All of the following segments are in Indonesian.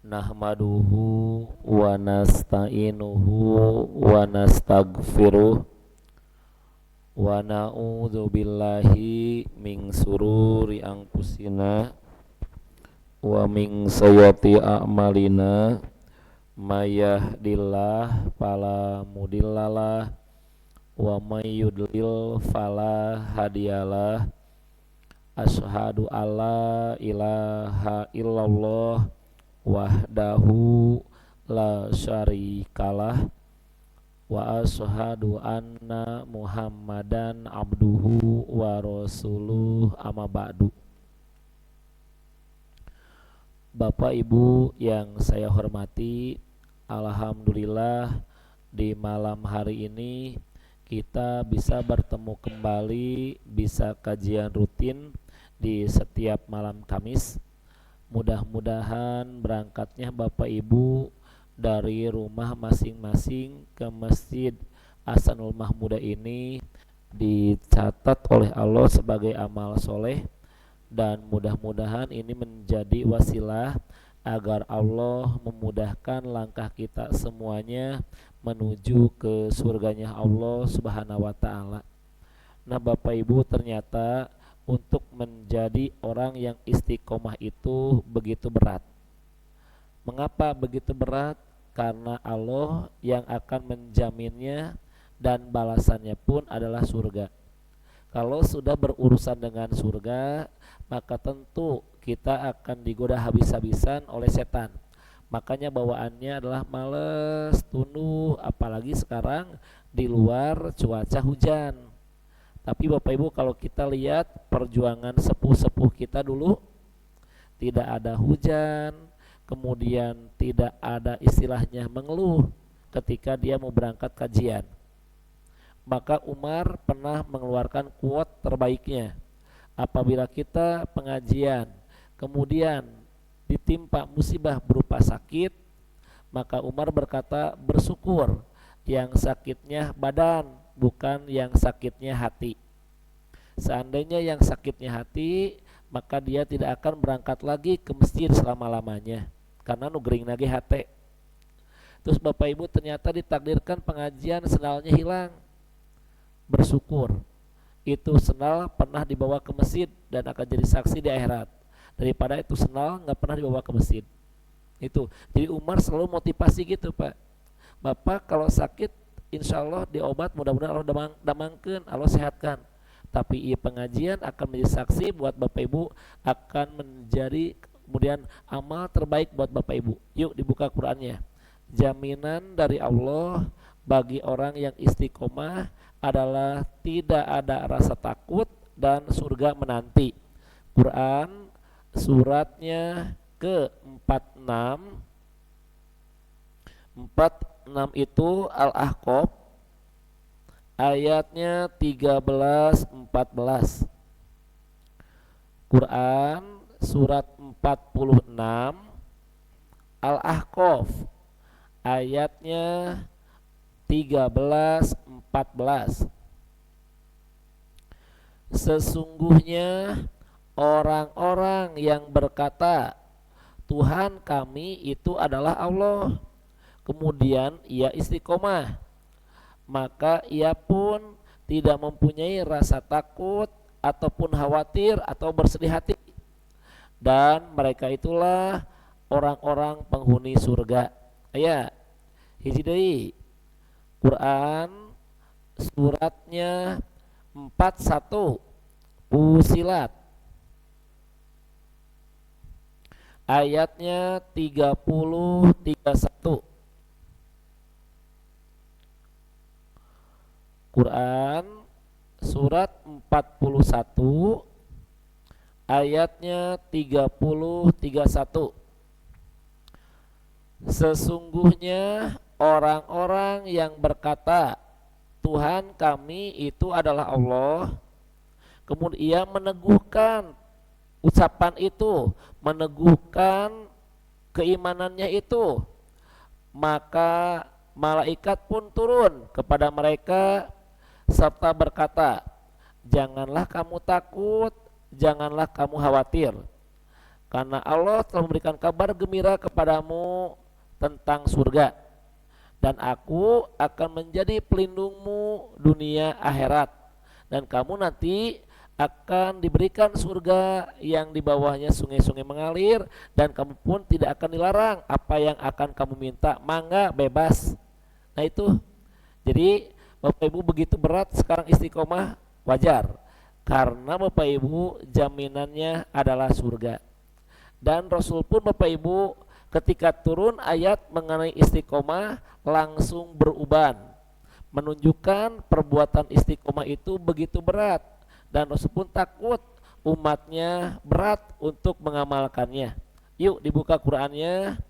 Nahmaduhu wa nasta'inuhu wa nastaghfiruh wa na'udzu billahi min sururi anfusina wa min sayyiati a'malina may yahdihillahu fala mudhillalah wa may yudlil fala hadiyalah. Asyhadu alla ilaha illallah wahdahu la syarikalah wa asyhadu anna muhammadan abduhu wa rasuluh amma ba'du. Bapak Ibu yang saya hormati, alhamdulillah di malam hari ini kita bisa bertemu kembali, bisa kajian rutin di setiap malam Kamis. Mudah-mudahan berangkatnya Bapak Ibu dari rumah masing-masing ke Masjid Ahsanul Mahmudah ini dicatat oleh Allah sebagai amal soleh, dan mudah-mudahan ini menjadi wasilah agar Allah memudahkan langkah kita semuanya menuju ke surganya Allah Subhanahu wa ta'ala. Nah Bapak Ibu, ternyata untuk menjadi orang yang istiqomah itu begitu berat. Mengapa begitu berat? Karena Allah yang akan menjaminnya dan balasannya pun adalah surga. Kalau sudah berurusan dengan surga, maka tentu kita akan digoda habis-habisan oleh setan. Makanya bawaannya adalah males, tunduk, apalagi sekarang di luar cuaca hujan. Tapi Bapak Ibu, kalau kita lihat perjuangan sepuh-sepuh kita dulu, tidak ada hujan, kemudian tidak ada istilahnya mengeluh ketika dia mau berangkat kajian. Maka Umar pernah mengeluarkan quote terbaiknya, apabila kita pengajian kemudian ditimpa musibah berupa sakit, maka Umar berkata, bersyukur yang sakitnya badan, bukan yang sakitnya hati. Seandainya yang sakitnya hati, maka dia tidak akan berangkat lagi ke masjid selama-lamanya, karena nugring lagi hati. Terus Bapak Ibu, ternyata ditakdirkan pengajian sendalnya hilang. Bersyukur, itu sendal pernah dibawa ke masjid dan akan jadi saksi di akhirat, daripada itu sendal nggak pernah dibawa ke masjid. Itu jadi Umar selalu motivasi gitu, Pak. Bapak kalau sakit, insya Allah diobat, mudah-mudahan Allah damangkeun, Allah sehatkan. Tapi pengajian akan menjadi saksi buat Bapak Ibu, akan menjadi kemudian amal terbaik buat Bapak Ibu. Yuk dibuka Qur'annya. Jaminan dari Allah bagi orang yang istiqomah adalah tidak ada rasa takut dan surga menanti. Quran suratnya ke-46, 46 itu Al-Ahqaf ayatnya 13-14. Quran surat 46 Al-Ahqaf ayatnya 13-14. Sesungguhnya orang-orang yang berkata Tuhan kami itu adalah Allah, kemudian ia istiqomah, maka ia pun tidak mempunyai rasa takut ataupun khawatir atau bersedih hati, dan mereka itulah orang-orang penghuni surga. Aya hiji deui, Quran suratnya 41 Fusilat ayatnya 30-31. Quran surat 41 ayatnya 30-31. Sesungguhnya orang-orang yang berkata Tuhan kami itu adalah Allah, kemudian ia meneguhkan ucapan itu, meneguhkan keimanannya itu, maka malaikat pun turun kepada mereka serta berkata, janganlah kamu takut, janganlah kamu khawatir. karena Allah telah memberikan kabar gembira kepadamu tentang surga, dan aku akan menjadi pelindungmu dunia akhirat, dan kamu nanti akan diberikan surga yang di bawahnya sungai-sungai mengalir, dan kamu pun tidak akan dilarang apa yang akan kamu minta, mangga bebas. Nah itu, jadi Bapak Ibu begitu berat sekarang istiqomah, wajar, karena Bapak Ibu jaminannya adalah surga. Dan Rasul pun Bapak Ibu ketika turun ayat mengenai istiqomah langsung beruban, menunjukkan perbuatan istiqomah itu begitu berat, dan Rasul pun takut umatnya berat untuk mengamalkannya. Yuk dibuka Qur'annya,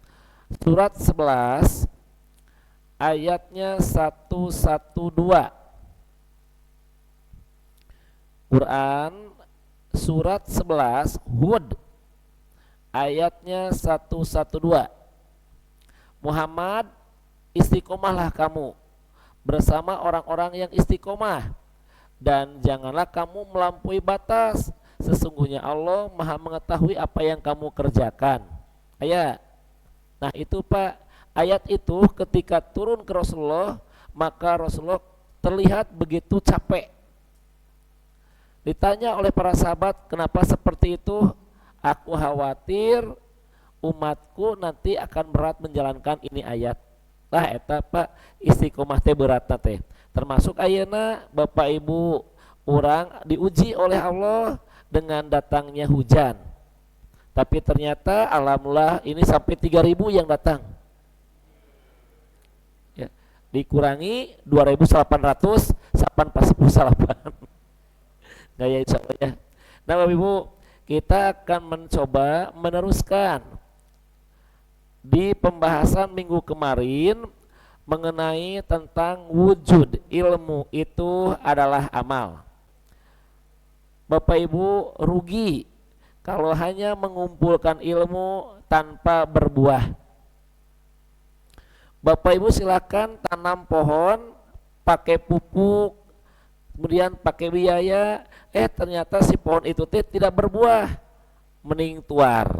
surat 11 ayatnya 112. Quran surat 11 Hud ayatnya 112. Muhammad, istiqomahlah kamu bersama orang-orang yang istiqomah, dan janganlah kamu melampaui batas, sesungguhnya Allah Maha mengetahui apa yang kamu kerjakan. Ayat. Nah itu Pak, ayat itu ketika turun ke Rasulullah, maka Rasulullah terlihat begitu capek. Ditanya oleh para sahabat, kenapa seperti itu? Aku khawatir umatku nanti akan berat menjalankan ini ayat. Lah eta Pak, istiqomah teh berat teh. Termasuk ayeuna Bapak Ibu, orang diuji oleh Allah dengan datangnya hujan. Tapi ternyata alhamdulillah ini sampai 3.000 yang datang. Ya, dikurangi 2.800 sapan pas 10 gaya insya Allah ya. Nah Bapak Ibu, kita akan mencoba meneruskan di pembahasan minggu kemarin mengenai tentang wujud ilmu itu adalah amal. Bapak Ibu rugi kalau hanya mengumpulkan ilmu tanpa berbuah. Bapak Ibu silakan tanam pohon, pakai pupuk, kemudian pakai biaya, ternyata si pohon itu tidak berbuah, mending tuar.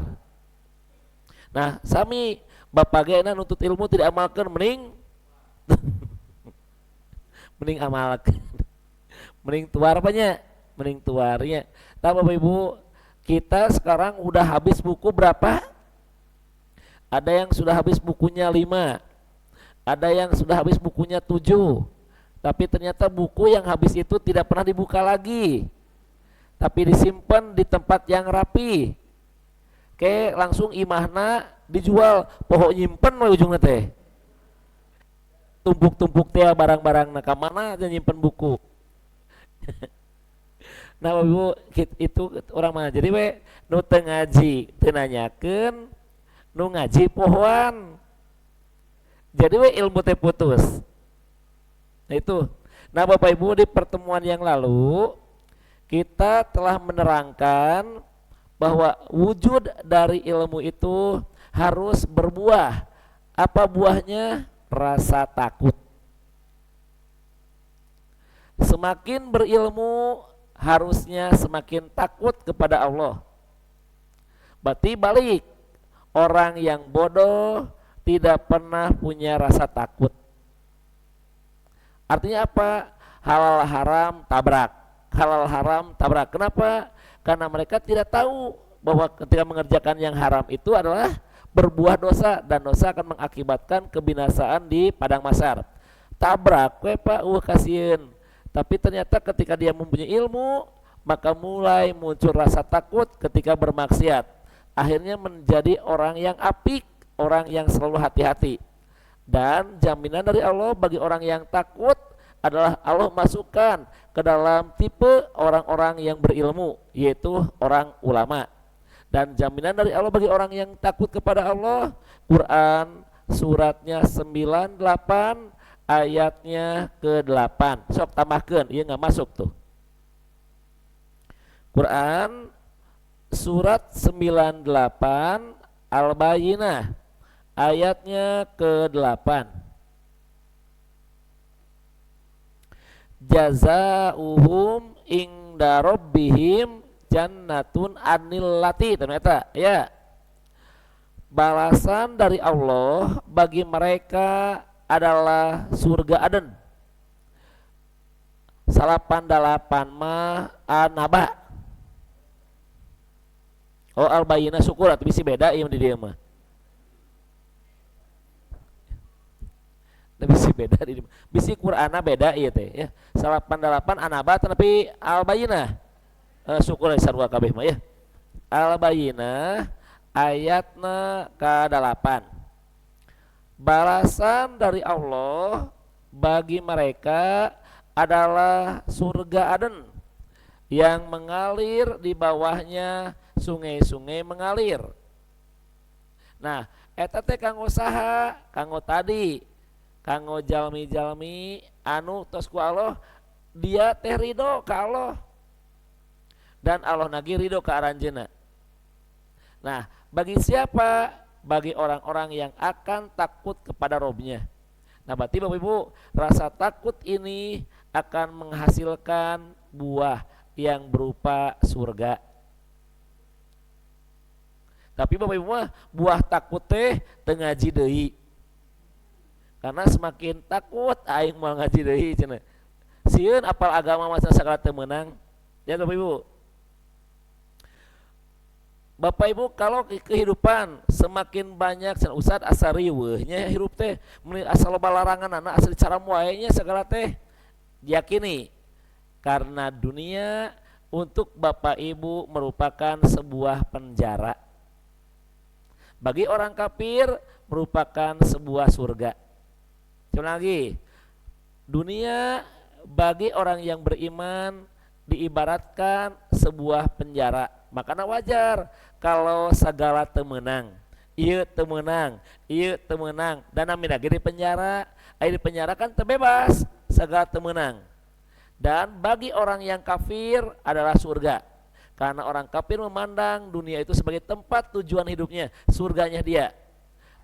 Nah sami Bapak gena nuntut ilmu tidak amalkan, mending mending amalkan, mending tuar banyak, mending tuarnya. Nah Bapak Ibu, kita sekarang udah habis buku berapa? Ada yang sudah habis bukunya 5, ada yang sudah habis bukunya 7. Tapi ternyata buku yang habis itu tidak pernah dibuka lagi, tapi disimpan di tempat yang rapi. Oke, langsung imahna dijual, pohon nyimpen we ujungnya teh. Tumpuk-tumpuk teh barang-barang nah kamana aja nyimpen buku. Nah Ibu, itu orang mana? Jadi we nu teu ngaji teu nanyakeun, nu ngaji pohoan. Jadi we ilmu teh putus. Nah itu. Nah Bapak Ibu, di pertemuan yang lalu kita telah menerangkan bahwa wujud dari ilmu itu harus berbuah. Apa buahnya? Rasa takut. Semakin berilmu harusnya semakin takut kepada Allah. Berarti balik, orang yang bodoh tidak pernah punya rasa takut. Artinya apa? Halal haram tabrak, halal haram tabrak. Kenapa? Karena mereka tidak tahu bahwa ketika mengerjakan yang haram itu adalah berbuah dosa, dan dosa akan mengakibatkan kebinasaan di padang mahsyar. Tabrak, we Pak, kasihin. Tapi ternyata ketika dia mempunyai ilmu, maka mulai muncul rasa takut ketika bermaksiat. Akhirnya menjadi orang yang apik, orang yang selalu hati-hati. Dan jaminan dari Allah bagi orang yang takut adalah Allah masukkan ke dalam tipe orang-orang yang berilmu, yaitu orang ulama. Dan jaminan dari Allah bagi orang yang takut kepada Allah, Quran suratnya 98 ayatnya ke-8. Sok tambahkeun, ieu enggak masuk tuh. Quran surat 98 Al-Bayyinah ayatnya ke-8. Jazaohum inda rabbihim jannatun anil lati, ternyata ya. balasan dari Allah bagi mereka adalah surga Aden. Salapan dalapan mah anaba. Oh al-bayina syukur atau bisa beda ieu di dieu mah. Da bisi beda di dieu. Bisi Qur'ana beda ieu teh ya. Salapan dalapan anaba tapi al-bayina. Syukur sarua kabeh mah ya. Al-bayina ayatna ka-8. Balasan dari Allah bagi mereka adalah surga Aden yang mengalir di bawahnya sungai-sungai mengalir. Nah, eta teh kanggo saha? Kanggo tadi, kanggo jalmi-jalmi anu tos ku Allah dia teh ridho ka Allah. Dan Allah nagi ridho ka aranjeunna. Nah, bagi siapa? Bagi orang-orang yang akan takut kepada Robnya. Nah, berarti Bapak Ibu, rasa takut ini akan menghasilkan buah yang berupa surga. Tapi Bapak Ibu mah buah takut teh teu ngaji deui. Karena semakin takut aing moal ngaji deui cenah. Sieun apal agama mah sagala teu meunang. Ya Bapak Ibu. Bapak Ibu kalau kehidupan semakin banyak Ustad asa riweuhnya hirup teh mun asa loba laranganna asa cara wae nya segala teh yakini karena dunia untuk Bapak Ibu merupakan sebuah penjara. Bagi orang kafir merupakan sebuah surga. Coba lagi, dunia bagi orang yang beriman diibaratkan sebuah penjara. Makanya wajar kalau segala temenang, iya temenang, iya temenang, dan amin lagi di penjara, di penjara kan terbebas, segala temenang. Dan bagi orang yang kafir adalah surga, karena orang kafir memandang dunia itu sebagai tempat tujuan hidupnya, surganya dia.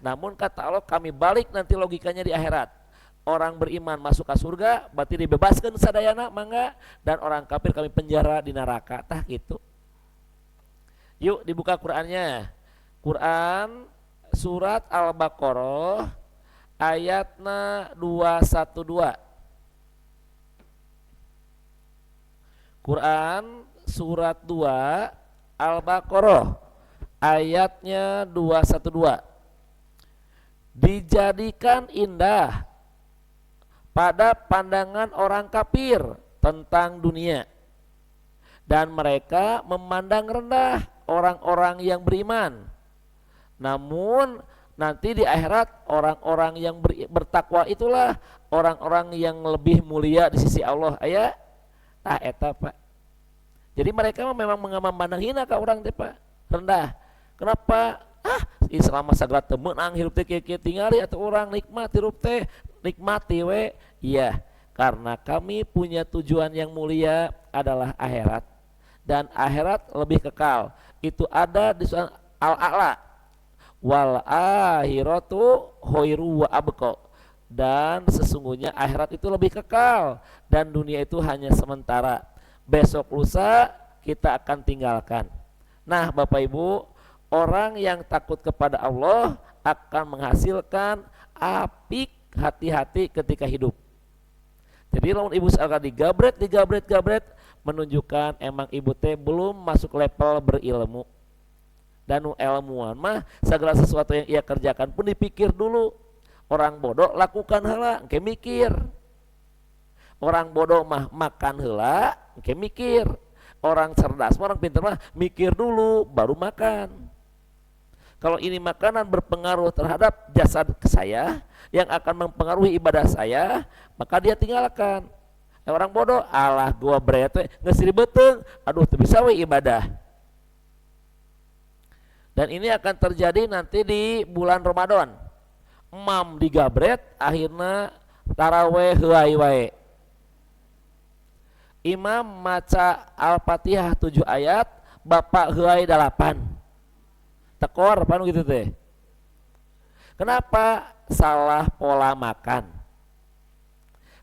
Namun kata Allah kami balik nanti logikanya di akhirat. Orang beriman masuk ke surga, berarti dibebaskan sadayana mangga, dan orang kafir kami penjara di neraka, tah gitu. Yuk dibuka Qur'annya. Quran surat Al-Baqarah ayatna 212. Quran surat 2 Al-Baqarah ayatnya 212. Dijadikan indah pada pandangan orang kafir tentang dunia, dan mereka memandang rendah orang-orang yang beriman. Namun nanti di akhirat orang-orang yang bertakwa itulah orang-orang yang lebih mulia di sisi Allah. Aya tah eta Pak. Jadi mereka memang memandang hina ka orang teh Pak, rendah. Kenapa? Selama sagala teu meunang hirup teh kieu tingali atuh orang nikmat hirup teh, nikmati we. Iya, karena kami punya tujuan yang mulia adalah akhirat. Dan akhirat lebih kekal. Itu ada di surah Al-A'la. Wal akhiratu khairu wa abqa. Dan sesungguhnya akhirat itu lebih kekal dan dunia itu hanya sementara. Besok lusa kita akan tinggalkan. Nah, Bapak Ibu, orang yang takut kepada Allah akan menghasilkan apik hati-hati ketika hidup. Jadi lamun ibu sekali digabret menunjukkan emang ibu teh belum masuk level berilmu. Dan ilmuwan mah segala sesuatu yang ia kerjakan pun dipikir dulu. Orang bodoh lakukan heula, engke mikir. Orang bodoh mah makan heula, engke mikir. Orang cerdas, orang pintar mah mikir dulu baru makan. Kalau ini makanan berpengaruh terhadap jasad saya yang akan mempengaruhi ibadah saya, maka dia tinggalkan. Orang bodoh, alah gua brete geus ribeuteung, aduh teu bisa we ibadah. Dan ini akan terjadi nanti di bulan Ramadan. Emam digabret akhirna taraweh heuai wae. Imam maca Al-Fatihah 7 ayat, bapak heuai 8. Tekor panu gitu teh. Kenapa? Salah pola makan.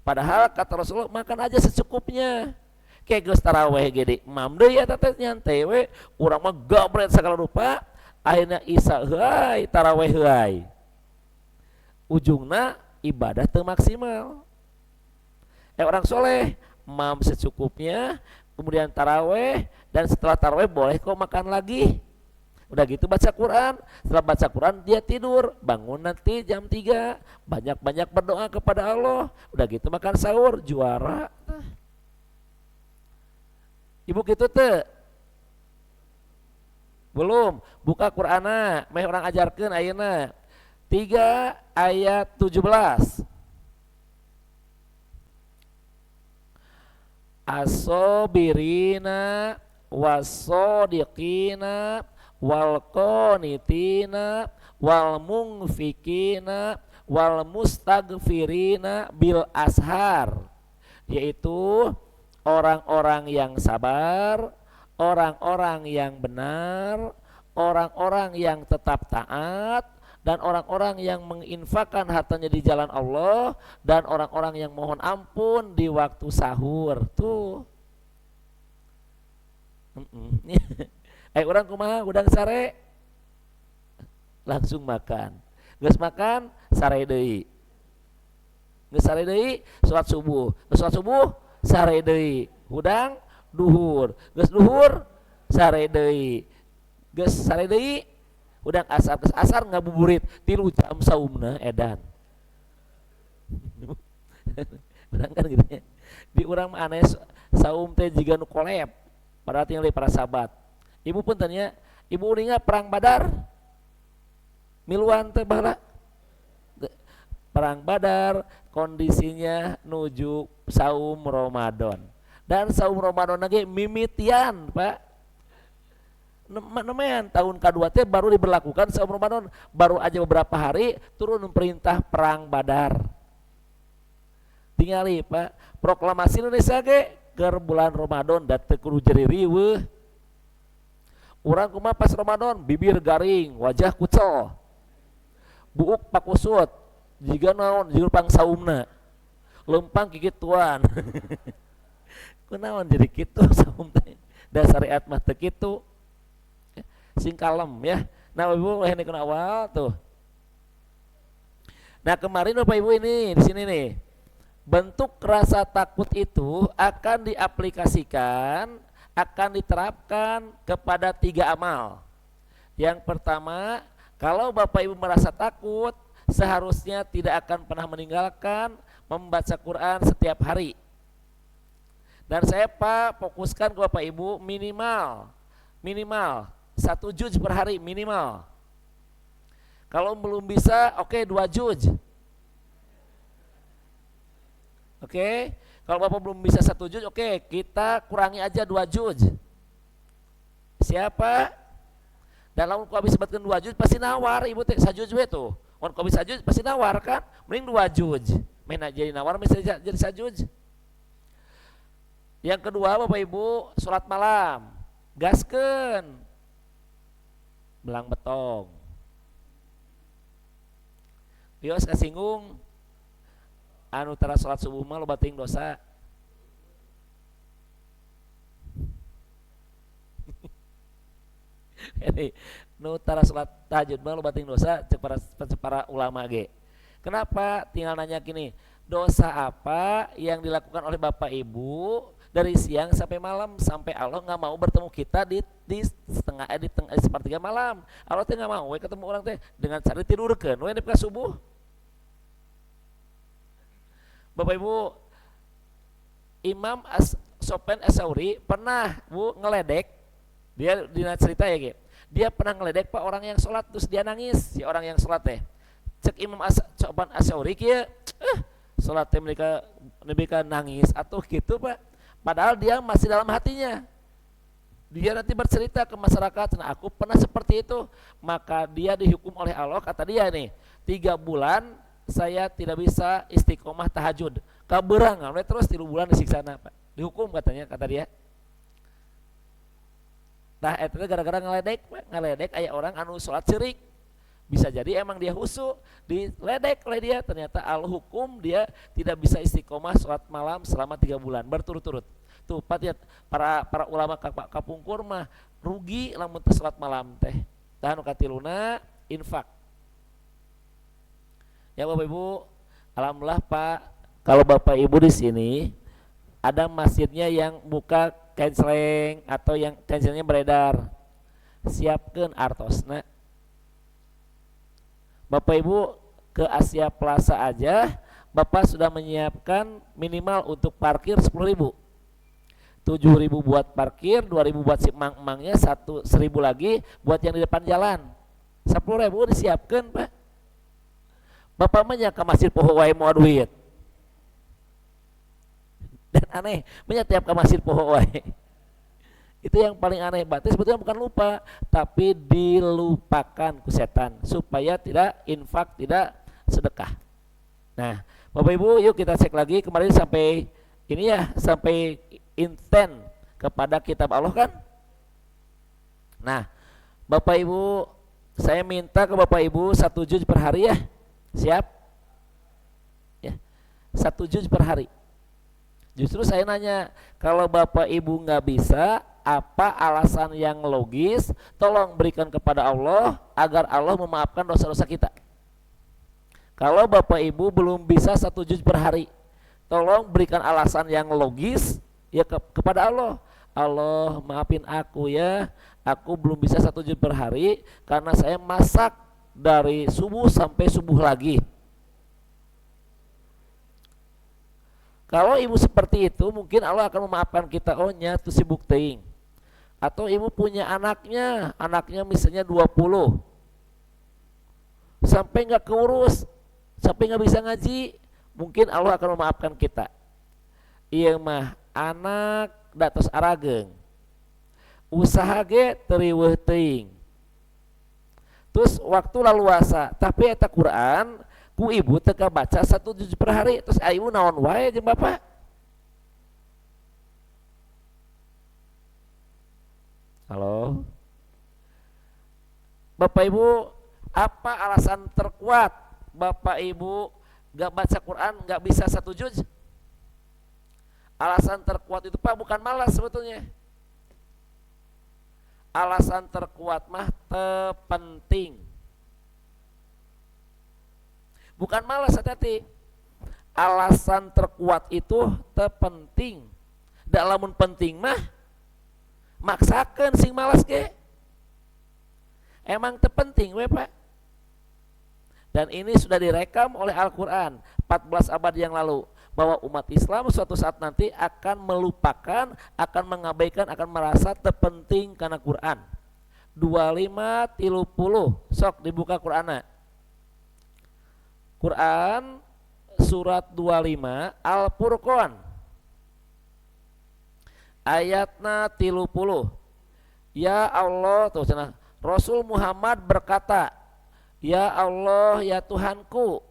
Padahal kata Rasulullah makan aja secukupnya. Kayak geus taraweh gede, imam deui eta teh nyantai we, urang mah gabret sagala rupa, akhirnya isya heulai taraweh heulai, ujungna ibadah teu maksimal. Orang soleh mam secukupnya, kemudian taraweh, dan setelah taraweh boleh kok makan lagi. Udah gitu baca Quran, setelah baca Quran dia tidur, bangun nanti jam 3, banyak-banyak berdoa kepada Allah. Udah gitu makan sahur, juara. Ibu gitu teh? Belum, buka Qur'ana, meh orang ajarkeun ayeuna. 3 ayat 17. As-sabirina was-sadiqina wal qanitina wal munfikina wal mustaghfirina bil ashar, yaitu orang-orang yang sabar, orang-orang yang benar, orang-orang yang tetap taat, dan orang-orang yang menginfakkan hartanya di jalan Allah, dan orang-orang yang mohon ampun di waktu sahur. Tuh orang kumaha udang sare langsung makan, geus makan sare deui, geus sare deui salat subuh, geus salat subuh sare deui, udang duhur, geus duhur sare deui, geus sare deui udang asar, geus asar ngabuburit 3 jam saumna edan. Urang kan gitu ya. Di urang mah aneh saum teh jiga nu kolep, padahal tinggal para sahabat. Ibu pun tanya, ibu uninga perang Badar miluan teh bahala. Perang Badar kondisinya nuju saum Ramadan, dan saum Ramadan lagi mimitian Pak. Nemen tahun kedua teh baru diberlakukan saum Ramadan, baru aja beberapa hari turun perintah perang Badar. Tingali Pak, proklamasi Indonesia ge keur bulan Ramadan da teu kudu jeri riweuh. Urang kumaha pas Ramadan bibir garing, wajah kucel, buuk pakusut, jiga naon jiga pang saumna, lempang kikituan. Kunaon jadi kitu saum teh? Da syariat mah teu kitu. Sing kalem ya. Nah Ibu ini kena awal tuh. Nah kemarin Bapak Ibu ini di sini nih, bentuk rasa takut itu akan diaplikasikan, akan diterapkan kepada 3 amal. Yang pertama, kalau Bapak Ibu merasa takut, seharusnya tidak akan pernah meninggalkan membaca Quran setiap hari. Dan saya Pak fokuskan ke Bapak Ibu minimal 1 juz per hari minimal. Kalau belum bisa, oke 2 juz. Oke, kalau Bapak belum bisa 1 juz, oke kita kurangi aja 2 juz. Siapa? Dan lamun kau bisa sebutkan 2 juz pasti nawar Ibu teh sajuz we tuh. Mun kau bisa juz pasti nawar kan? Mending 2 juz. Main aja jadi nawar bisa jadi sajuz. Yang kedua Bapak Ibu, sholat malam. Gaskeun. Belang betong. Bios kasinggung anu tara sholat subuh mah loba teuing dosa. Ini nu tara sholat tahajud mah loba teuing dosa cek para ulama ge. Kenapa? Tinggal nanya gini, dosa apa yang dilakukan oleh Bapak Ibu dari siang sampai malam sampai Allah nggak mau bertemu kita di sepertiga malam. Allah teh nggak mau ketemu orang teh dengan cara tidurkeun we nepi ka subuh. Bapak Ibu, Imam Sufyan Ats-Tsauri pernah ngeledek, dia dina cerita ya gitu. Dia pernah ngeledek Pak orang yang sholat terus dia nangis, si orang yang sholat teh. Cek Imam Sufyan Ats-Tsauri kieu, sholat teh mereka nangis atau gitu Pak. Padahal dia masih dalam hatinya. Dia nanti bercerita ke masyarakat, nah aku pernah seperti itu. Maka dia dihukum oleh Allah, kata dia nih, 3 bulan saya tidak bisa istiqomah tahajud. Kaberangan terus 3 bulan disiksa Pak. Dihukum katanya, kata dia. Nah itu gara-gara ngeledek aya orang anu sholat syirik. Bisa jadi emang dia husu, diledek oleh dia, ternyata Allah hukum dia tidak bisa istiqomah sholat malam selama 3 bulan berturut-turut. Tuh para ulama kapungkur mah rugi lamun teh sholat malam teh. Tahan katiluna infak. Ya Bapak Ibu, alhamdulillah Pak, kalau Bapak Ibu di sini ada masjidnya yang buka canceling atau yang cancelingnya beredar, siapkan artosna. Bapak Ibu ke Asia Plaza aja, Bapak sudah menyiapkan minimal untuk parkir 10.000, 7.000 buat parkir, 2.000 buat si emang-emangnya, 1.000 lagi buat yang di depan jalan. 10.000 disiapkan Pak. Bapak menya ke masjid poho wae mau duit. Dan aneh, menya tiap ke masjid poho wae. Itu yang paling aneh. Berarti sebetulnya bukan lupa, tapi dilupakan ku setan supaya tidak infak, tidak sedekah. Nah, Bapak Ibu, yuk kita cek lagi kemarin sampai ini ya, sampai intent kepada kitab Allah kan. Nah, Bapak Ibu, saya minta ke Bapak Ibu 1 juz per hari ya. Siap? Ya, 1 juz per hari. Justru saya nanya, kalau Bapak Ibu nggak bisa, apa alasan yang logis? Tolong berikan kepada Allah agar Allah memaafkan dosa-dosa kita. Kalau Bapak Ibu belum bisa 1 juz per hari, tolong berikan alasan yang logis ya kepada Allah. Allah maafin aku ya, aku belum bisa 1 juz per hari karena saya masak dari subuh sampai subuh lagi. Kalau ibu seperti itu, mungkin Allah akan memaafkan kita. Oh nya tuh sibuk teuing. Atau ibu punya anaknya misalnya 20, sampai nggak keurus, sampai nggak bisa ngaji, mungkin Allah akan memaafkan kita. Iya mah anak datos arageng, usaha ge teriweuh teuing. Terus waktu laluasa, tapi eta Quran ku ibu teka baca 1 juz per hari. Terus ibu naon wae jeung bapak? Halo, Bapak Ibu, apa alasan terkuat Bapak Ibu gak baca Quran, gak bisa 1 juz? Alasan terkuat itu Pak bukan malas sebetulnya. Alasan terkuat mah terpenting. Bukan malas, hati-hati. Alasan terkuat itu terpenting. Dalam penting mah maksakan sing malas ge. Emang terpenting we Pak. Dan ini sudah direkam oleh Al-Quran 14 abad yang lalu, bahwa umat Islam suatu saat nanti akan melupakan, akan mengabaikan, akan merasa terpenting karena Quran. 25:30 sok dibuka Qur'ana. Quran surat 25 Al-Furqan ayatna 30. Ya Allah, tuh sana Rasul Muhammad berkata, ya Allah ya Tuhanku,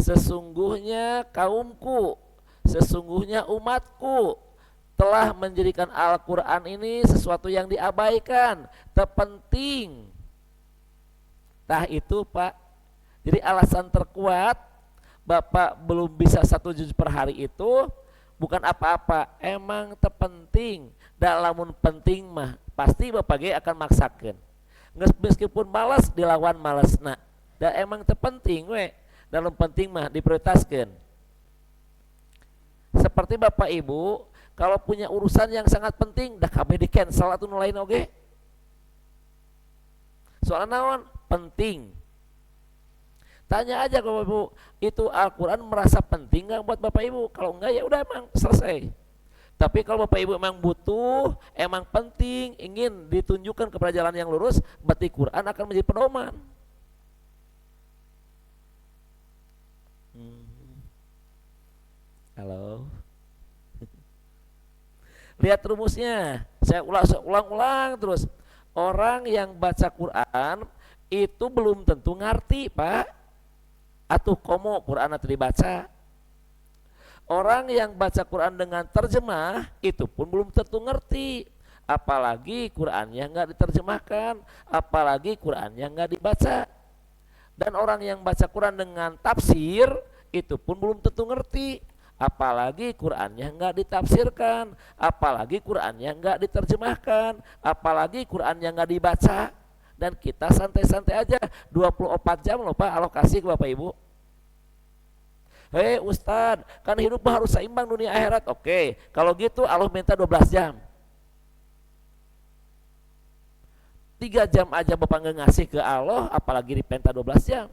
sesungguhnya kaumku, sesungguhnya umatku telah menjadikan Al-Quran ini sesuatu yang diabaikan, terpenting. Tah itu Pak. Jadi alasan terkuat Bapak belum bisa 1 juz per hari itu bukan apa-apa, emang terpenting. Dalam penting mah pasti Bapak ge akan maksakan. Meskipun malas dilawan malasna. Dan emang terpenting we. Dalam penting mah diprioritaskan. Seperti Bapak Ibu kalau punya urusan yang sangat penting dah kabeh di cancel atau nulain oge. Soalnya naon? Penting. Tanya aja ke Bapak Ibu, itu Al-Quran merasa penting nggak buat Bapak Ibu? Kalau enggak ya udah emang selesai. Tapi kalau Bapak Ibu emang butuh, emang penting, ingin ditunjukkan kepada jalan yang lurus, berarti Quran akan menjadi pedoman. Halo. Lihat rumusnya. Saya ulang-ulang terus. Orang yang baca Quran itu belum tentu ngerti, Pak. Atuh komo Quran atau dibaca. Orang yang baca Quran dengan terjemah itu pun belum tentu ngerti. Apalagi Qurannya nggak diterjemahkan, apalagi Qurannya nggak dibaca. Dan orang yang baca Quran dengan tafsir itu pun belum tentu ngerti. Apalagi Qurannya nggak ditafsirkan, apalagi Qurannya nggak diterjemahkan, apalagi Qurannya nggak dibaca. Dan kita santai-santai aja 24 jam loh Pak alokasi ke Bapak Ibu. Hei Ustadz, kan hidup harus seimbang dunia akhirat. Oke, kalau gitu Allah minta 12 jam. 3 jam aja Bapak nggak ngasih ke Allah, apalagi dipenta 12 jam.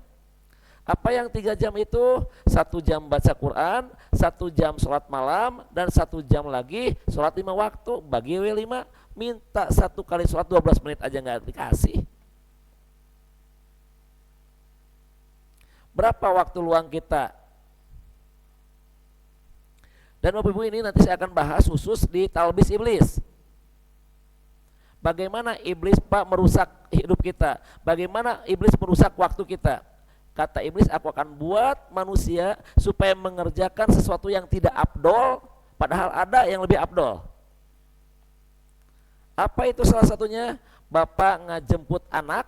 Apa yang 3 jam itu? 1 jam baca Quran, 1 jam sholat malam, dan 1 jam lagi sholat 5 waktu. Bagi 5, minta 1 kali sholat 12 menit aja nggak dikasih. Berapa waktu luang kita? Dan Bapak Ibu, ini nanti saya akan bahas khusus di talbis iblis. Bagaimana iblis Pak merusak hidup kita? Bagaimana iblis merusak waktu kita? Kata iblis, aku akan buat manusia supaya mengerjakan sesuatu yang tidak afdol, padahal ada yang lebih afdol. Apa itu salah satunya? Bapak ngajemput anak,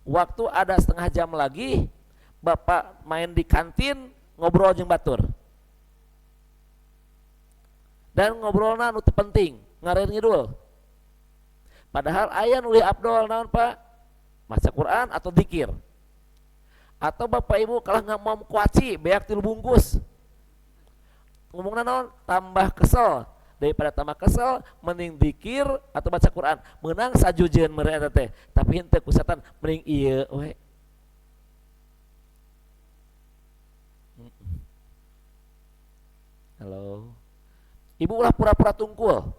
waktu ada setengah jam lagi, Bapak main di kantin, ngobrol jeung batur. Dan ngobrolna nu teu penting, ngarer ngidul. Padahal aya nu leuwih afdol naon Pak? Maca Quran atau dzikir. Atau Bapak Ibu kalau nggak mau kuaci, beak 3 bungkus. Ngomongna naon? Tambah kesel. Daripada tambah kesel, mending dzikir atau baca Quran. Meunang sajujeun mere eta teh, tapi henteu ku setan mending ieu we. Halo. Ibu ulah pura-pura tungkul.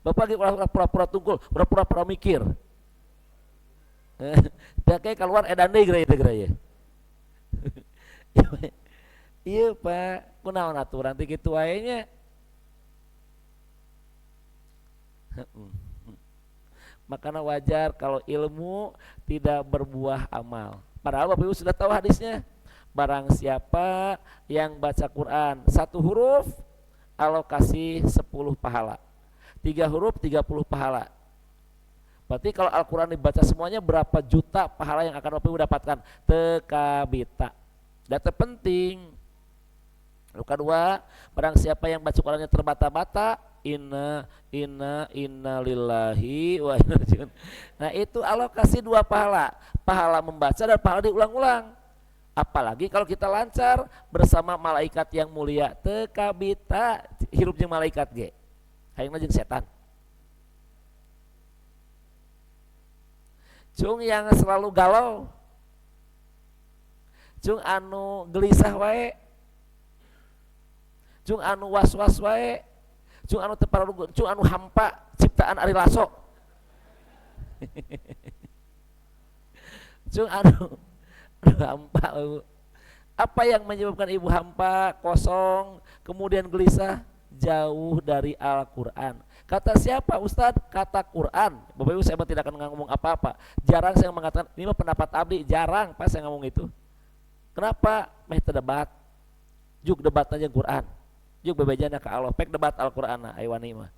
Bapak lagi pura-pura tungkul, pura-pura mikir. Kayak keluar edan deui geura-geura. Iya Pak, kunaon aturan teh kitu wae nya. Makanya wajar kalau ilmu tidak berbuah amal. Padahal Bapak Ibu sudah tahu hadisnya. Barang siapa yang baca Quran 1 huruf, Allah kasih 10 pahala. 3 huruf 30 pahala. Berarti kalau Al-Quran dibaca semuanya berapa juta pahala yang akan Bapak Ibu dapatkan? Tekabita. Data penting. Lalu kedua, barang siapa yang baca Qurannya terbata-bata, inna lillahi wa inna ilaihi raji'un. Nah itu Allah kasih 2 pahala. Pahala membaca dan pahala diulang-ulang. Apalagi kalau kita lancar bersama malaikat yang mulia, tekabita hirup jeung malaikat ge. Hayangna jeung setan. Cung yang selalu galau, cung anu gelisah wae, cung anu was-was wae, cung anu teu paralugu, cung anu hampa ciptaan Ari Lasso. Cung anu hampa. Apa yang menyebabkan ibu hampa, kosong, kemudian gelisah? Jauh dari Al-Quran. Kata siapa Ustadz? Kata Quran. Bapak Ibu, saya tidak akan ngomong apa-apa. Jarang saya mengatakan ini mah pendapat abdi, jarang pas saya ngomong itu. Kenapa? Meh terdebat. Juk debat aja Quran. Juk bebejana ke Allah, pek debat Al-Quran aywani mah.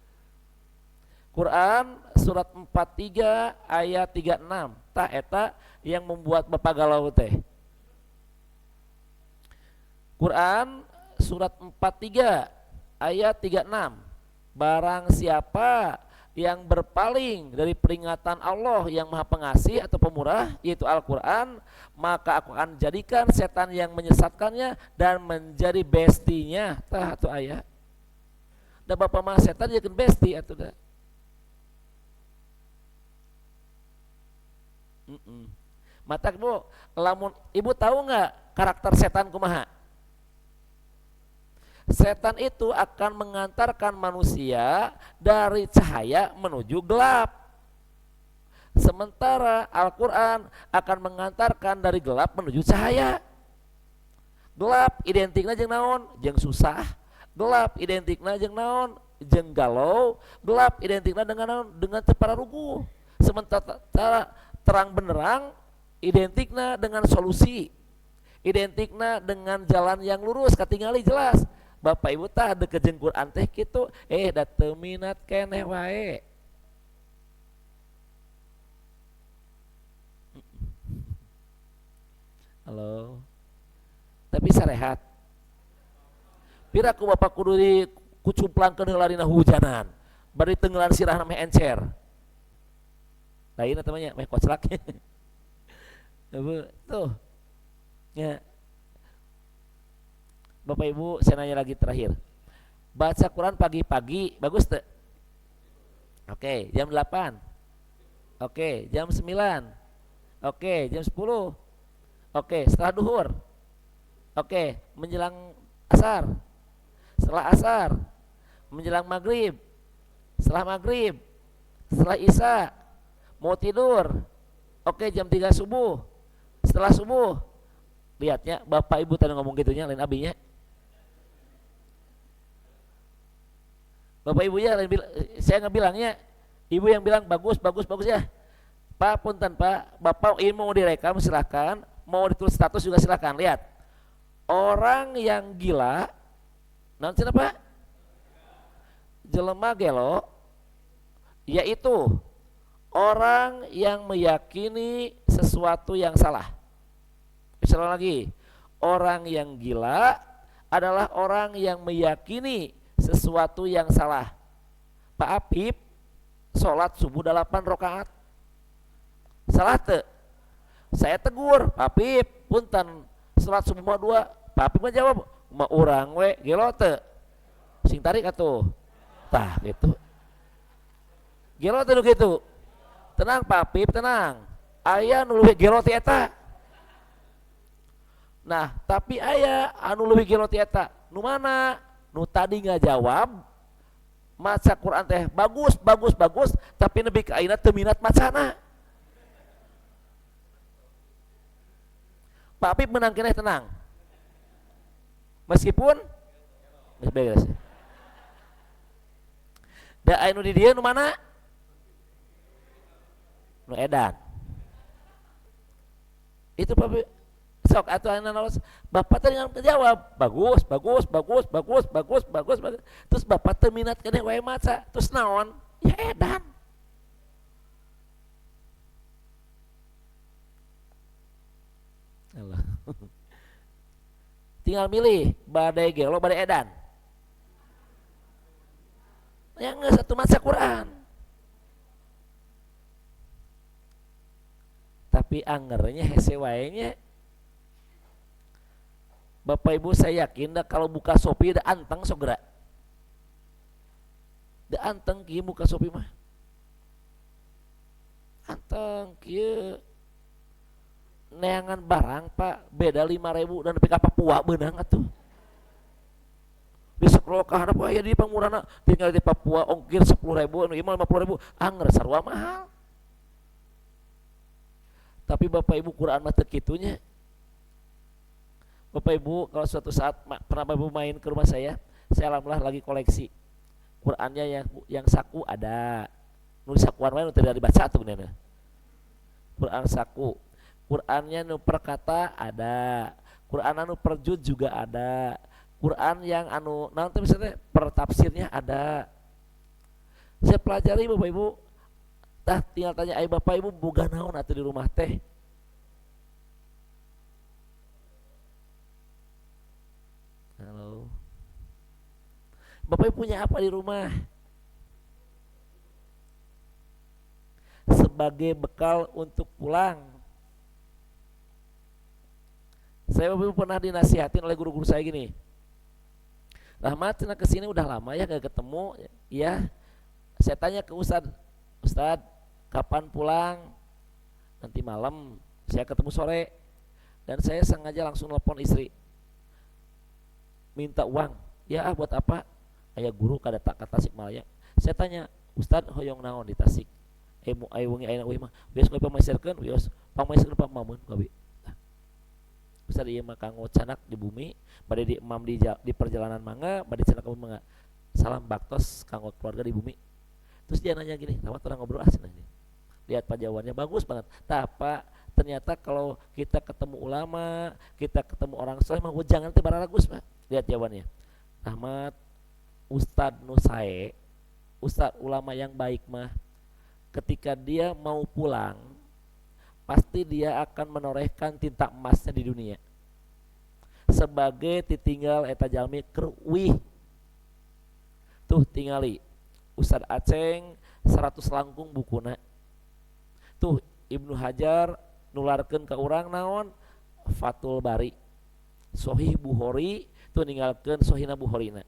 Quran surat 43 ayat 36. Tah eta yang membuat Bapak galau teh. Quran surat 43 ayat 36. Barang siapa yang berpaling dari peringatan Allah yang Maha Pengasih atau Pemurah, yaitu Al-Quran, maka aku akan jadikan setan yang menyesatkannya dan menjadi bestinya. Tah atuh ayat. Da Bapak mah setan jadi besti atuh da. Mata Bu, lamun Ibu tahu nggak karakter setan kumaha? Setan itu akan mengantarkan manusia dari cahaya menuju gelap. Sementara Al-Quran akan mengantarkan dari gelap menuju cahaya. Gelap identikna jeung naon? Jeung susah. Gelap identikna jeung naon? Jeung galau. Gelap identikna dengan naon? Dengan teu pararugu. Sementara terang benderang identikna dengan solusi. Identikna dengan jalan yang lurus, katingali jelas. Bapak Ibu tah deket jeung Quran teh kitu, da teu minat keneh wae. Halo. Tapi sarehat. Piraku Bapak kudu kucumplangkeun heula dina hujanan bari tenggelan sirah meh encer lain namanya meh koclak tuh ya. Bapak Ibu saya nanya lagi terakhir, baca Quran pagi-pagi bagus tuh? Oke, jam 8. Oke, jam 9. Oke, jam 10. Oke, setelah duhur. Oke, menjelang asar. Setelah asar, menjelang maghrib. Setelah maghrib, setelah isya, mau tidur. Oke, jam 3 subuh. Setelah subuh, lihatnya Bapak Ibu tadi ngomong gitunya lain abinya. Bapak Ibu ya, saya nggak bilangnya, Ibu yang bilang bagus ya. Pak punten Pak, Bapak ini mau direkam silakan, mau ditulis status juga silakan. Lihat, orang yang gila, nanti apa? Jelema gelo, yaitu orang yang meyakini sesuatu yang salah. Misalnya lagi, orang yang gila adalah orang yang meyakini sesuatu yang salah. Pak Apip sholat subuh 8 rakaat salah te, saya tegur Pak Apip punten sholat subuh mah 2. Pak Apip menjawab mah urang we gelo te sing tarik atuh tah gitu gelo te gitu. Tenang Pak Apip tenang, aya nu leuwih gelo ti eta. Nah tapi aya anu leuwih gelo ti eta nu mana? Nu tadi nggak jawab maca Quran teh bagus tapi nepi ka ayeuna teu minat macana. Pak Apip menang keneh tenang meskipun beres. Da aya nu di dieu nu mana? Nu edan. Itu Pak Apip sok atau anak Bapak tadi jawab bagus. Terus Bapak teu minat keneh wae maca. Terus naon? Ya edan. Allah. Tinggal milih badai gelo badai edan. Yang satu maca Quran. Tapi angernya hese wae nya. Bapak Ibu saya yakin dah kalau buka Shopee dah anteng segera. Dah anteng kieu buka Shopee mah. Anteng kieu. Neangan barang Pak beda 5.000 dan nepi ka Papua beunang atuh. Di scroll ka hareup aya di pangmurana tinggal di Papua ongkir 10.000 anu ieu 50.000 anger sarua mahal. Tapi Bapak Ibu Quran mah teu kitunya. Bapak Ibu kalau suatu saat pernah Bapak Ibu main ke rumah saya alhamdulillah lagi koleksi Qurannya yang saku ada, nulis sakuan wae nu teu dibaca atuh bener. Quran saku, Qurannya nu per kata ada, Quran anu per juz juga ada, Quran yang anu naon teh misalnya per tafsirnya ada. Saya pelajari Bapak Ibu, tah tinggal tanya ai Bapak Ibu boga naon atuh di rumah teh. Halo. Bapak Ibu punya apa di rumah? Sebagai bekal untuk pulang. Saya Bapak Ibu pernah dinasihatin oleh guru-guru saya gini. Rahmat cenah kesini udah lama ya gak ketemu ya. Saya tanya ke Ustad kapan pulang? Nanti malam, saya ketemu sore. Dan saya sengaja langsung telepon istri. Minta uang, ya buat apa? Ayah guru kada tak ke Tasikmalaya. Saya tanya, Ustad hoyong naon di Tasik? Mu ayo wengi ayeuna euy mah. Bios kopi pamaisirkeun, bios pamaisirkeun pamamun gawe. Ustad ieu mah kanggo canak di bumi, bade di imam di perjalanan mangga, bade canak ke mangga. Salam baktos kanggo keluarga di bumi. Terus dia nanya gini, "Lawat orang ngobrol asli nih." Lihat pajawannya bagus banget. Tapi ternyata kalau kita ketemu ulama, kita ketemu orang soleh mah jangan teh bararagus, Pak. Lihat jawabannya. Rahmat Ustadz Nusae, Ustadz ulama yang baik mah ketika dia mau pulang pasti dia akan menorehkan tinta emasnya di dunia sebagai titinggal eta jalmi keur wih tuh tingali Ustad Aceng 100 langkung bukuna tuh Ibnu Hajar nularkeun ka urang naon Fathul Bari Sahih Bukhari tuh ninggalkeun Sahihna Bukhorina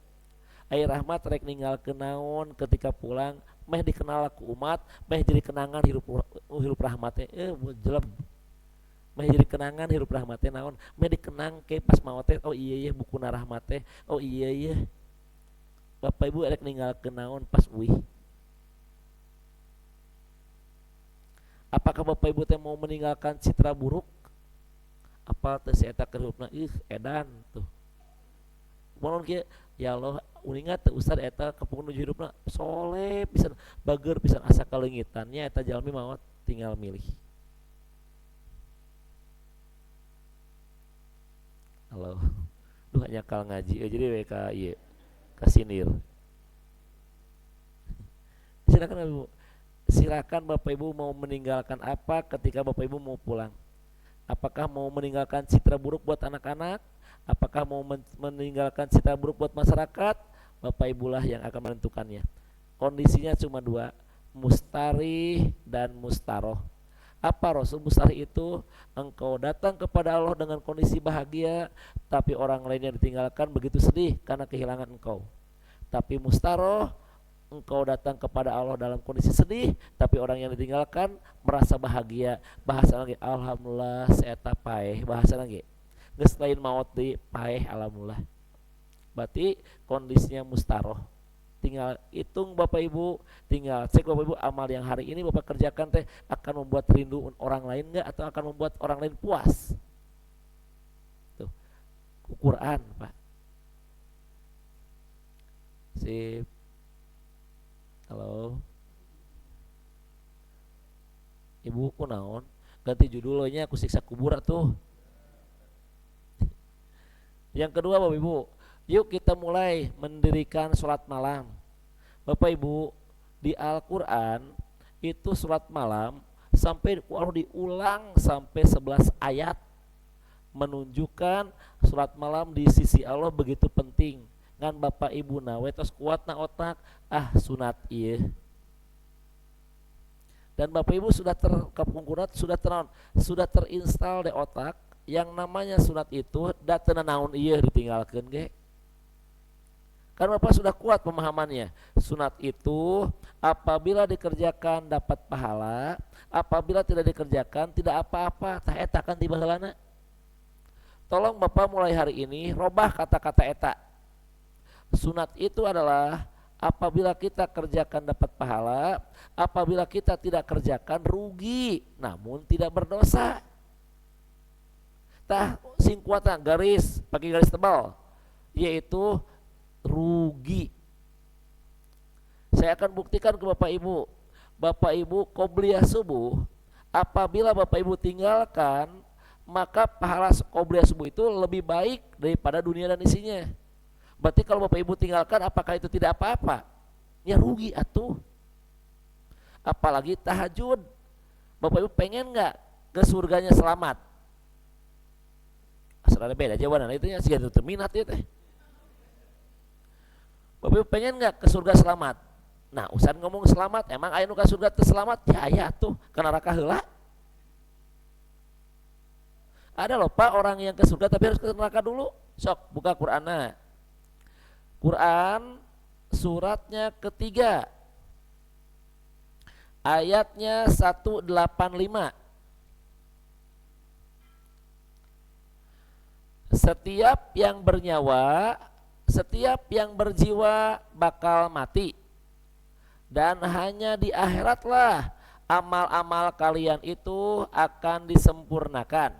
Ai Rahmat rek ninggalkeun naon ketika pulang meh dikenal ku umat meh jadi kenangan hirup rahmat teh jelem meh jadi kenangan hirup rahmat teh naon meh dikenang ke pas maot teh oh iya bukuna rahmat teh oh iya Bapak Ibu rek ninggalkeun naon pas uih apakah Bapak Ibu teh mau meninggalkan citra buruk apa teh si eta keur hirupna edan tuh monon kieu ya Allah uningat teh Ustad eta kapung nuju hirupna soleh pisan bager pisan asa kalengitannya eta jalmi maot tinggal milih halo duh hanya kal ngaji jadi WK ieu kasinir silakan Ibu silakan Bapak Ibu mau meninggalkan apa ketika Bapak Ibu mau pulang apakah mau meninggalkan citra buruk buat anak-anak apakah mau meninggalkan citra buruk buat masyarakat Bapak Ibulah yang akan menentukannya kondisinya cuma dua mustarih dan mustaroh apa Rasul mustarih itu engkau datang kepada Allah dengan kondisi bahagia tapi orang lain yang ditinggalkan begitu sedih karena kehilangan engkau tapi mustaroh engkau datang kepada Allah dalam kondisi sedih tapi orang yang ditinggalkan merasa bahagia bahasa lagi alhamdulillah saya tapai bahasa lagi geus lain maot deui paeh alhamdulillah berarti kondisinya mustaroh tinggal hitung Bapak Ibu tinggal cek Bapak Ibu amal yang hari ini Bapak kerjakan teh akan membuat rindu orang lain enggak atau akan membuat orang lain puas tuh Quran Pak sip halo Ibu kunaon ganti judulnya aku siksa kubur tuh yang kedua Bapak Ibu yuk kita mulai mendirikan sholat malam Bapak Ibu di Al-Quran itu sholat malam sampai diulang sampai 11 ayat menunjukkan sholat malam di sisi Allah begitu penting ngan Bapak Ibu nawe tos kuat na otak sunat iya dan Bapak Ibu sudah terkapungkurat sudah terinstal di otak yang namanya sunat itu datana naon iya ditinggalkan ge karena Bapak sudah kuat pemahamannya sunat itu apabila dikerjakan dapat pahala apabila tidak dikerjakan tidak apa-apa tah eta kan tiba heulana tolong Bapak mulai hari ini robah kata-kata eta sunat itu adalah apabila kita kerjakan dapat pahala apabila kita tidak kerjakan rugi namun tidak berdosa tah sing kuatna garis pakai garis tebal yaitu rugi saya akan buktikan ke Bapak Ibu qobliyah subuh apabila Bapak Ibu tinggalkan maka pahala qobliyah subuh itu lebih baik daripada dunia dan isinya berarti kalau Bapak Ibu tinggalkan apakah itu tidak apa-apa ya rugi atuh apalagi tahajud Bapak Ibu pengen gak ke surganya selamat asalnya beda jawaban itu ya sih itu minat ya teh Bapak Ibu pengen gak ke surga selamat nah usah ngomong selamat emang aya nu ka surga teu selamat ya tuh ke neraka heula ada loh Pak orang yang ke surga tapi harus ke neraka dulu sok buka Qur'ana Quran suratnya ketiga ayatnya 185 setiap yang bernyawa setiap yang berjiwa bakal mati dan hanya di akhiratlah amal-amal kalian itu akan disempurnakan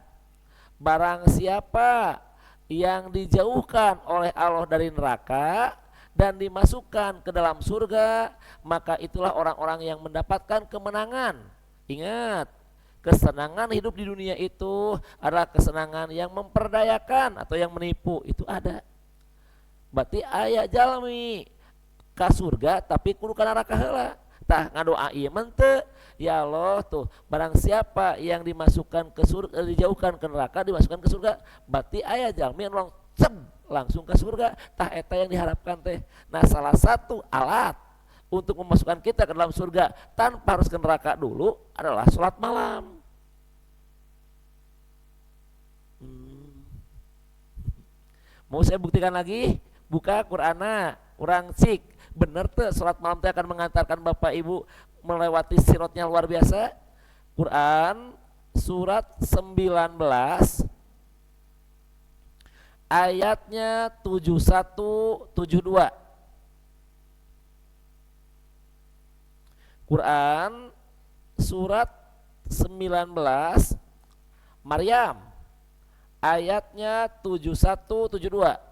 barang siapa yang dijauhkan oleh Allah dari neraka dan dimasukkan ke dalam surga maka itulah orang-orang yang mendapatkan kemenangan ingat kesenangan hidup di dunia itu adalah kesenangan yang memperdayakan atau yang menipu itu ada berarti aya jalmi ka surga tapi kudu ka neraka heula tah ngadoa ieu mah teu ya Allah tuh barang siapa yang dimasukkan ke surga dijauhkan ke neraka dimasukkan ke surga berarti aya jalmi anu ceb langsung ke surga. Tah eta yang diharapkan teh. Nah, salah satu alat untuk memasukkan kita ke dalam surga tanpa harus ke neraka dulu adalah sholat malam. Mau saya buktikan lagi? Buka Qur'ana, kurang cik. Bener tuh sholat malam teh akan mengantarkan Bapak Ibu melewati sirotnya luar biasa. Quran surat 19 ayatnya 71 72. Quran surat 19 Maryam ayatnya 71 72.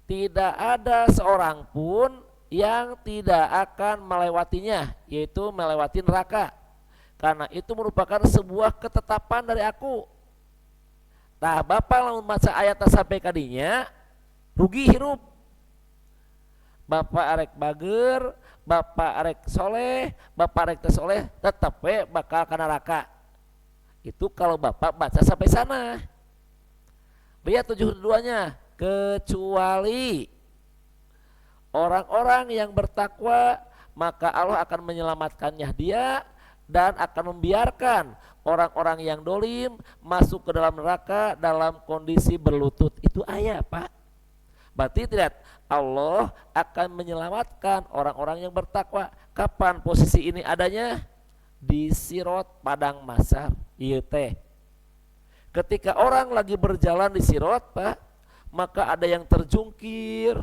Tidak ada seorang pun yang tidak akan melewatinya, yaitu melewati neraka, karena itu merupakan sebuah ketetapan dari aku. Nah, Bapak lamun maca ayat sampai kadinya rugi hirup. Bapak arek bager, Bapak arek soleh, Bapak arek teu soleh, tetep we bakal ka neraka. Itu kalau Bapak baca sampai sana. Lihat 72-nya, kecuali orang-orang yang bertakwa, maka Allah akan menyelamatkannya dia dan akan membiarkan orang-orang yang dolim masuk ke dalam neraka dalam kondisi berlutut. Itu ayat, Pak. Berarti tidak, Allah akan menyelamatkan orang-orang yang bertakwa. Kapan posisi ini adanya? Di sirot padang mahsyar. Ieu teh. Ketika orang lagi berjalan di sirot, Pak, maka ada yang terjungkir,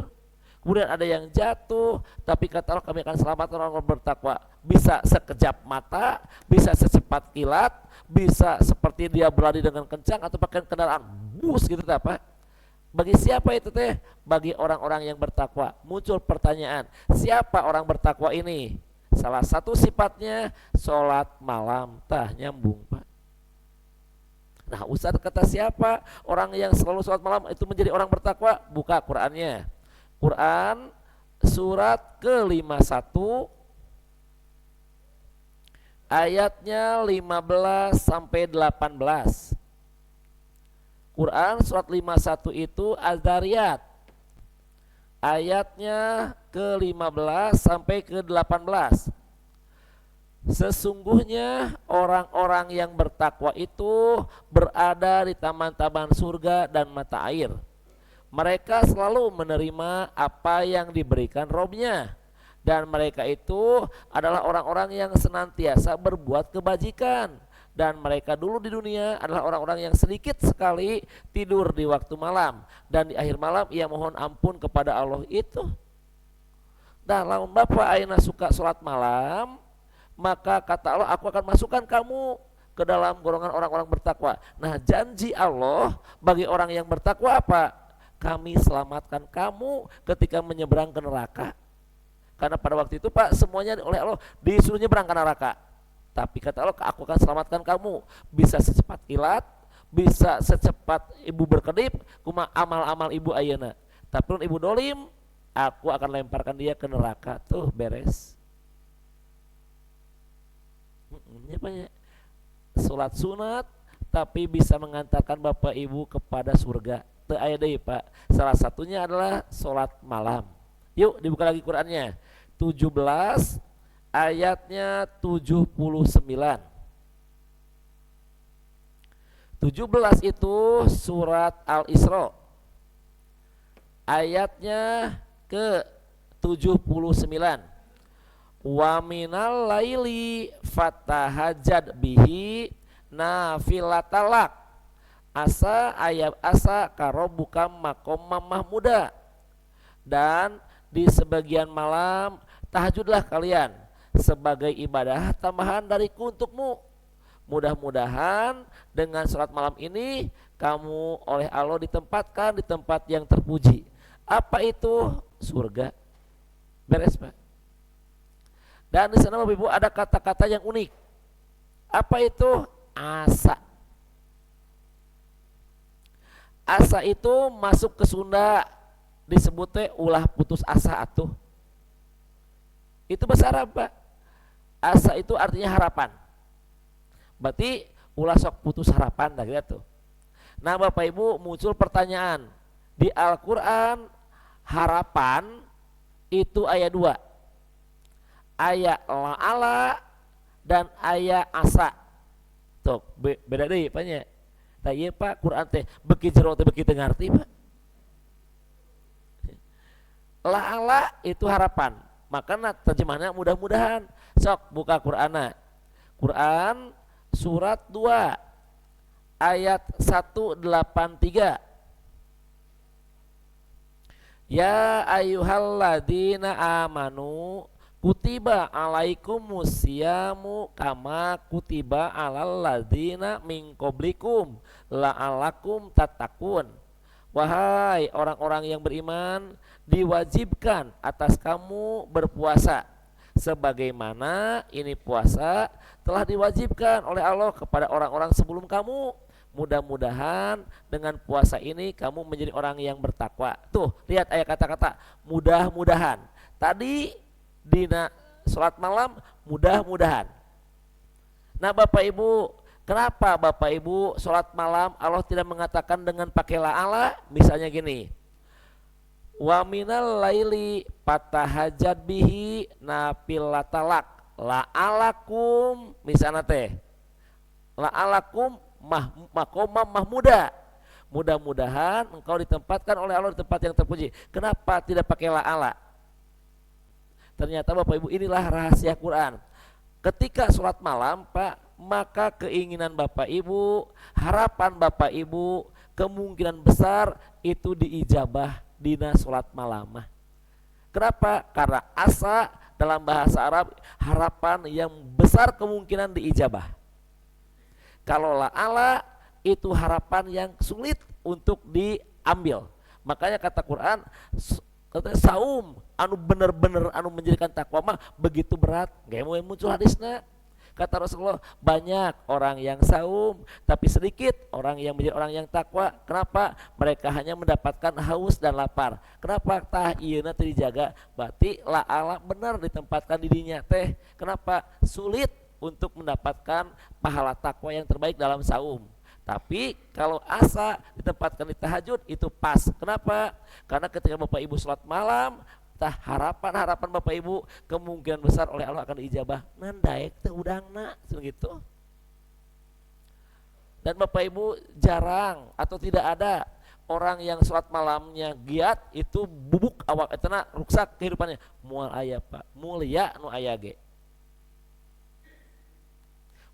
kemudian ada yang jatuh, tapi kata Allah, kami akan selamatkan orang-orang bertakwa. Bisa sekejap mata, bisa secepat kilat, bisa seperti dia berlari dengan kencang atau pakai kendaraan bus gitu, Pak. Bagi siapa itu teh? Bagi orang-orang yang bertakwa. Muncul pertanyaan, siapa orang bertakwa ini? Salah satu sifatnya sholat malam. Tah, nyambung, Pak. Nah, Ustaz kata siapa orang yang selalu sholat malam itu menjadi orang bertakwa? Buka Qur'annya. Quran surat ke-51 ayatnya 15 sampai 18. Quran surat 51 itu Az-Zariyat ayatnya ke-15 sampai ke-18. Sesungguhnya orang-orang yang bertakwa itu berada di taman-taman surga dan mata air. Mereka selalu menerima apa yang diberikan Robnya, dan mereka itu adalah orang-orang yang senantiasa berbuat kebajikan. Dan mereka dulu di dunia adalah orang-orang yang sedikit sekali tidur di waktu malam, dan di akhir malam ia mohon ampun kepada Allah itu. Nah, lamun Bapak ayeuna suka sholat malam, maka kata Allah, aku akan masukkan kamu ke dalam golongan orang-orang bertakwa. Nah, janji Allah bagi orang yang bertakwa apa? Kami selamatkan kamu ketika menyeberang ke neraka. Karena pada waktu itu, Pak, semuanya oleh Allah disuruh nyeberang ke neraka. Tapi kata Allah, aku akan selamatkan kamu. Bisa secepat kilat, bisa secepat ibu berkedip, kuma amal-amal ibu ayeuna. Tapi ibu dolim, aku akan lemparkan dia ke neraka. Tuh beres. Sholat sunat tapi bisa mengantarkan Bapak Ibu kepada surga. Teu aya deui, Pak. Salah satunya adalah sholat malam. Yuk dibuka lagi Qur'annya. 17 ayatnya 79. 17 itu surat Al-Isra ayatnya ke 79. Wa minal laili fatahajjad bihi nafilatalak asa ayat asa karobuka makomam mahmuda. Dan di sebagian malam tahajudlah kalian sebagai ibadah tambahan dariku untukmu. Mudah-mudahan dengan sholat malam ini kamu oleh Allah ditempatkan di tempat yang terpuji. Apa itu? Surga. Beres, Pak. Dan di sana Bapak Ibu ada kata-kata yang unik. Apa itu? Asa. Asa itu masuk ke Sunda disebutnya ulah putus asa atuh. Itu bahasa Arab, Pak. Asa itu artinya harapan. Berarti ulah sok putus harapan dah gitu. Nah, Bapak Ibu muncul pertanyaan, Di Al-Quran harapan itu ayat 2, ayat la'ala dan ayat asa. Tuh beda deh apanya. Nah iya Pak, Quran teh beki jero teh beki teu ngarti Pak. La'ala itu harapan, makanya terjemahannya mudah-mudahan. Sok buka Qur'ana. Quran surat 2 ayat 183. Ya ayyuhalladzina amanu kutiba alaikumusyamu kama kutiba alal ladzina min qablikum la'allakum tattaqun. Wahai orang-orang yang beriman, diwajibkan atas kamu berpuasa sebagaimana ini puasa telah diwajibkan oleh Allah kepada orang-orang sebelum kamu. Mudah-mudahan dengan puasa ini kamu menjadi orang yang bertakwa. Tuh, lihat ayat kata-kata mudah-mudahan. Tadi di sholat malam mudah-mudahan. Nah Bapak Ibu, kenapa Bapak Ibu sholat malam Allah tidak mengatakan dengan pakai la'ala? Misalnya gini, wa minal laili patahajat bihi nafilatalak la'alakum, misalnya teh la'alakum makomam mahmuda, mudah-mudahan engkau ditempatkan oleh Allah di tempat yang terpuji. Kenapa tidak pakai la'ala? Ternyata Bapak Ibu, inilah rahasia Quran. Ketika sholat malam Pak, maka keinginan Bapak Ibu, harapan Bapak Ibu, kemungkinan besar itu diijabah dina sholat malam. Kenapa? Karena asa dalam bahasa Arab harapan yang besar kemungkinan diijabah. Kalau la'ala itu harapan yang sulit untuk diambil. Makanya kata Quran, saum anu bener-bener anu menjadikan takwa mah begitu berat. Gak mau muncul hadisnya. Kata Rasulullah, banyak orang yang saum tapi sedikit orang yang menjadi orang yang takwa. Kenapa? Mereka hanya mendapatkan haus dan lapar. Kenapa? Tah ieuna teu dijaga. Berarti la'ala benar ditempatkan di dinya teh. Kenapa? Sulit untuk mendapatkan pahala takwa yang terbaik dalam saum. Tapi kalau asa ditempatkan di tahajud itu pas. Kenapa? Karena ketika Bapak Ibu sholat malam, harapan Bapak Ibu kemungkinan besar oleh Allah akan diijabah. Nandaek teh udangna gitu. Dan Bapak Ibu jarang atau tidak ada orang yang sholat malamnya giat itu bubuk awak etana ruksak kehidupannya. Mual aya Pak, mulia nu aya ge.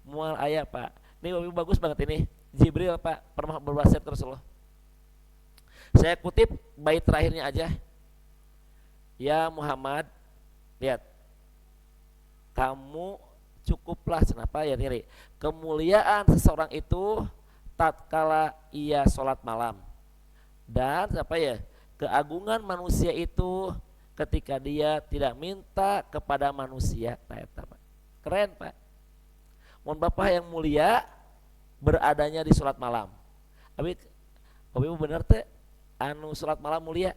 Mual aya Pak. Ini Bapak Ibu bagus banget ini. Jibril Pak pernah berwasiat Rasulullah. Saya kutip bait terakhirnya aja. Ya Muhammad, lihat, kamu cukuplah kenapa ya diri. Kemuliaan seseorang itu tatkala ia sholat malam. Dan apa ya? Keagungan manusia itu ketika dia tidak minta kepada manusia. Keren Pak. Mohon Bapak yang mulia beradanya di sholat malam. Tapi Bapak Ibu bener teh anu sholat malam mulia?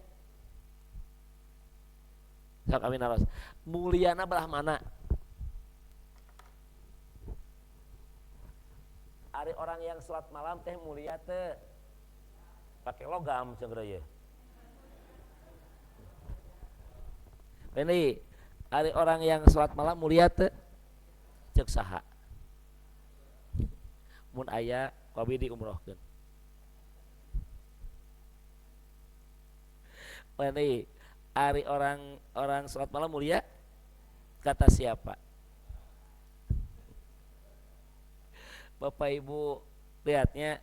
Sok amin aros. Muliana belah mana? Ari orang yang sholat malam teh mulia teh pakai logam cenah ya. Ini ari orang yang sholat malam mulia teh cek saha? Mun aya kobi di umrohkeun. Ini ari orang sholat malam mulia kata siapa? Bapak Ibu lihatnya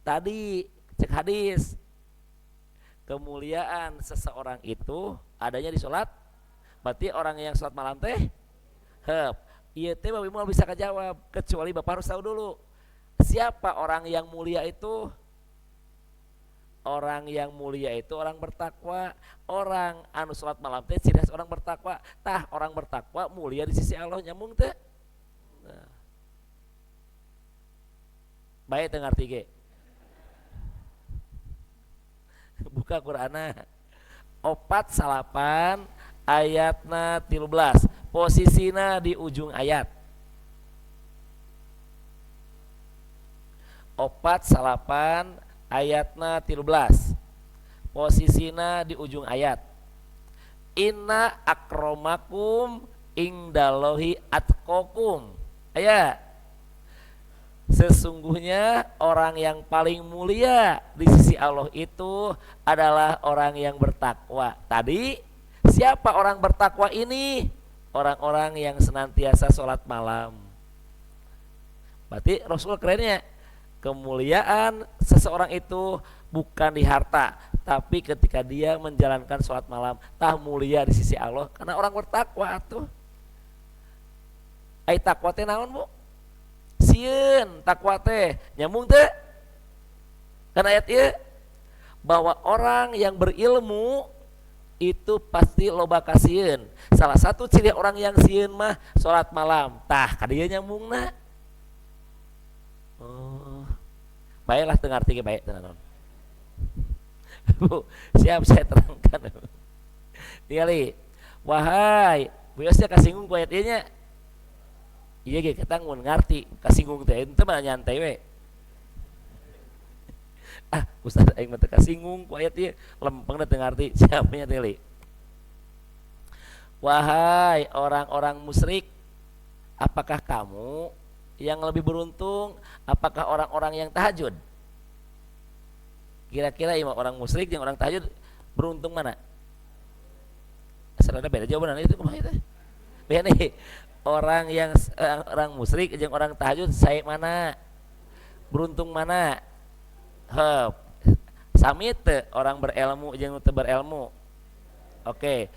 tadi cek hadis, kemuliaan seseorang itu adanya di sholat. Berarti orang yang sholat malam teh iya teh Bapak Ibu bisa kejawab, kecuali Bapak harus tahu dulu siapa orang yang mulia itu. Orang yang mulia itu orang bertakwa. Orang anu sholat malam teh ciri khas orang bertakwa. Tah orang bertakwa mulia di sisi Allah nyambung teh. Nah. Baik dengar tiga. Buka Qur'ana. 4:8 ayatna 13. Posisina di ujung ayat. 4:8 ayatna 13. posisinya di ujung ayat. Inna akromakum ingdalohi atkokum. Aya, sesungguhnya orang yang paling mulia di sisi Allah itu adalah orang yang bertakwa. Tadi siapa orang bertakwa ini? Orang-orang yang senantiasa sholat malam. Berarti Rasul kerennya, kemuliaan seseorang itu bukan di harta, tapi ketika dia menjalankan sholat malam, tah mulia di sisi Allah karena orang bertakwa tuh. Ai takwa teh naon, Bu? Sieun takwa teh nyambung teh kan ayat ieu bahwa orang yang berilmu itu pasti loba kasieun. Salah satu ciri orang yang sieun mah sholat malam. Tah ka dieu nyambungna. Oh. Baiklah teu ngarti ge bae teh naon. Bu, siap saya terangkan. Ningali, wahai, biasanya kasinggung ku ayat ieu nya. Iya ge kita mun ngarti, kasinggung teh ente mah nyantai we. Ustaz aing mah teu kasinggung ku ayat ieu, lempengna teu ngarti. Siapa nya teh li? Wahai orang-orang musyrik, apakah kamu yang lebih beruntung? Apakah orang-orang yang tahajud? Kira-kira imam orang musyrik yang orang tahajud beruntung mana? Serada beda jawaban itu kumaha teh? Beda nih. Orang yang orang musyrik jeung orang tahajud saya mana? Beruntung mana? Heup. Sami teu orang berilmu jeung teu berilmu. Oke.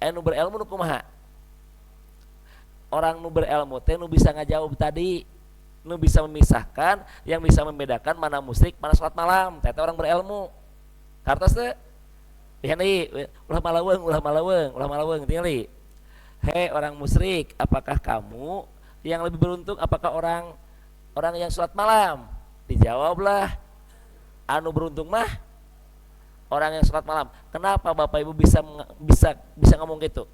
Nu berilmu nu kumaha? Orang nu berilmu teh nu bisa ngajawab tadi, nu bisa memisahkan, yang bisa membedakan mana musyrik, mana salat malam. Teh orang berilmu. Kartos teh? Pian deui, ulah malaweng tinggali. Hei orang musyrik, apakah kamu yang lebih beruntung? Apakah orang yang sholat malam? Dijawablah, anu beruntung mah orang yang sholat malam. Kenapa Bapak Ibu bisa ngomong gitu?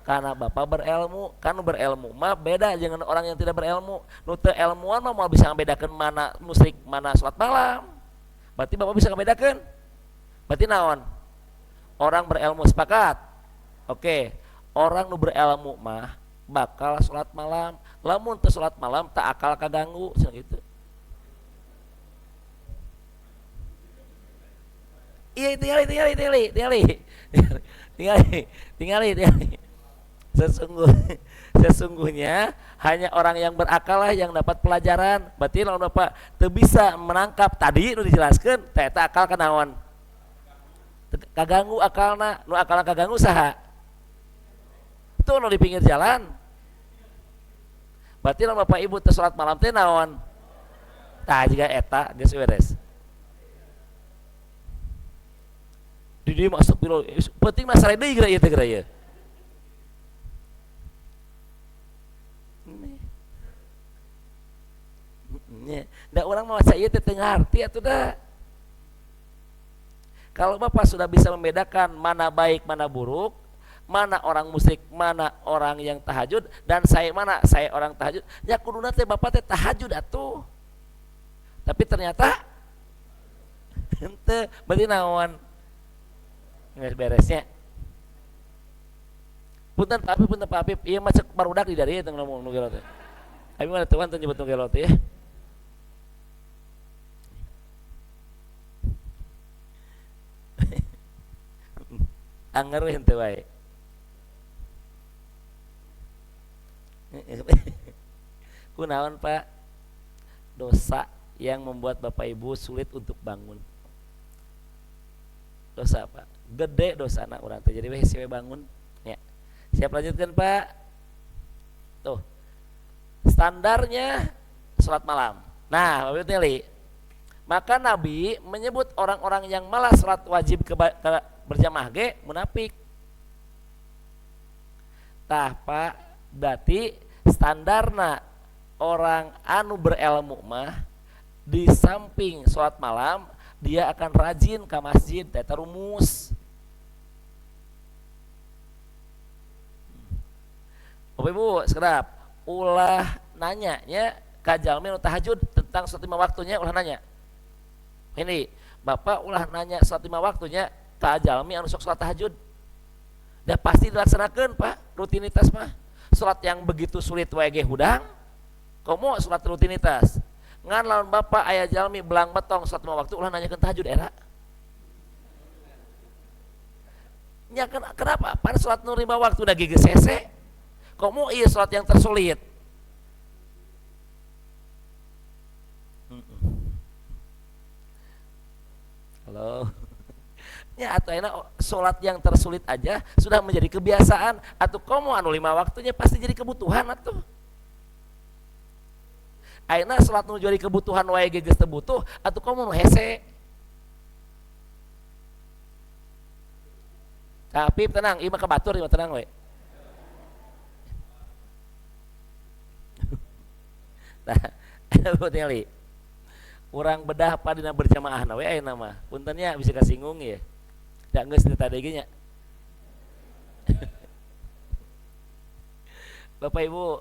Karena Bapak berilmu, kan berilmu mah beda dengan orang yang tidak berilmu. Nu teu ilmuwan mah mau bisa membedakan mana musyrik, mana sholat malam. Berarti Bapak bisa membedakan. Berarti naon? Orang berilmu sepakat. Oke. Orang nu berilmu mah bakal sholat malam. Lamun teu sholat malam tak akal kaganggu gitu. Iya tinggali. Sesungguhnya hanya orang yang berakal lah yang dapat pelajaran. Berarti lamun Bapak teu bisa menangkap tadi nu dijelaskeun teh eta akal kanaon? Kaganggu akalna, nu akalna kaganggu saha? Itu nu di pinggir jalan. Berarti lamun Bapak Ibu teu salat malam teh naon? Tah jiga eta geus beres. Di dieu masuk pilo penting masalah deui geura ieu teh geura ieu. Da urang mah maca ieu teh teu ngarti atuh da. Kalau Bapak sudah bisa membedakan mana baik mana buruk, mana orang musyrik, mana orang yang tahajud, dan saya orang tahajud, ya kuduna teh Bapak teh tahajud atuh. Tapi ternyata henteu, berarti naon? Geus beresnya. Punten Pak Apip, ieu mah cek barudak di dari teh ngomong nu gelo teh. Abi mah tuan teh nyebut nu gelo teh ya. Anger we henteu wae. Kunaon Pak? Dosa yang membuat Bapak Ibu sulit untuk bangun. Dosa Pak, gede dosa anak orang teh jadi we siwe bangun. Ya. Siap lanjutkan Pak. Tuh. Standarnya salat malam. Nah, Bapak Ibu, maka Nabi menyebut orang-orang yang malas salat wajib berjamaah ge munafik. Tah Pak, berarti standarna orang anu berilmu mah di samping sholat malam dia akan rajin ke masjid, eta rumus. Bapak Ibu sekedap ulah nanya nya ka jalmi nu tahajud tentang sholat lima waktunya, ulah nanya. Ini Bapak ulah nanya salat 5 waktunya ka jalmi anu sok salat tahajud. Dah pasti dilaksanakan Pak, rutinitas mah. Salat yang begitu sulit wae ge hudang, komo salat rutinitas. Ngan lawan Bapak aya jalmi belang betong salat 5 waktu ulah nanyakeun tahajud era. Nya kenapa? Pan salat nu 5 waktu udah geus hese. Komo ieu salat yang tersulit. Halo. Ya atau enak sholat yang tersulit aja sudah menjadi kebiasaan atau komo anu 5 waktunya pasti jadi kebutuhan atuh. Ayeuna sholat nu jadi kebutuhan wae ge geus teu butuh atuh komo nu hese. Tapi tenang, ieu mah kabatur ieu mah tenang we. Nah, Teli. Urang bedah apa dina berjamaah na we ayeuna mah. Punten nya bisa kasinggung ya. Da geus tadi ge nya. Bapak Ibu,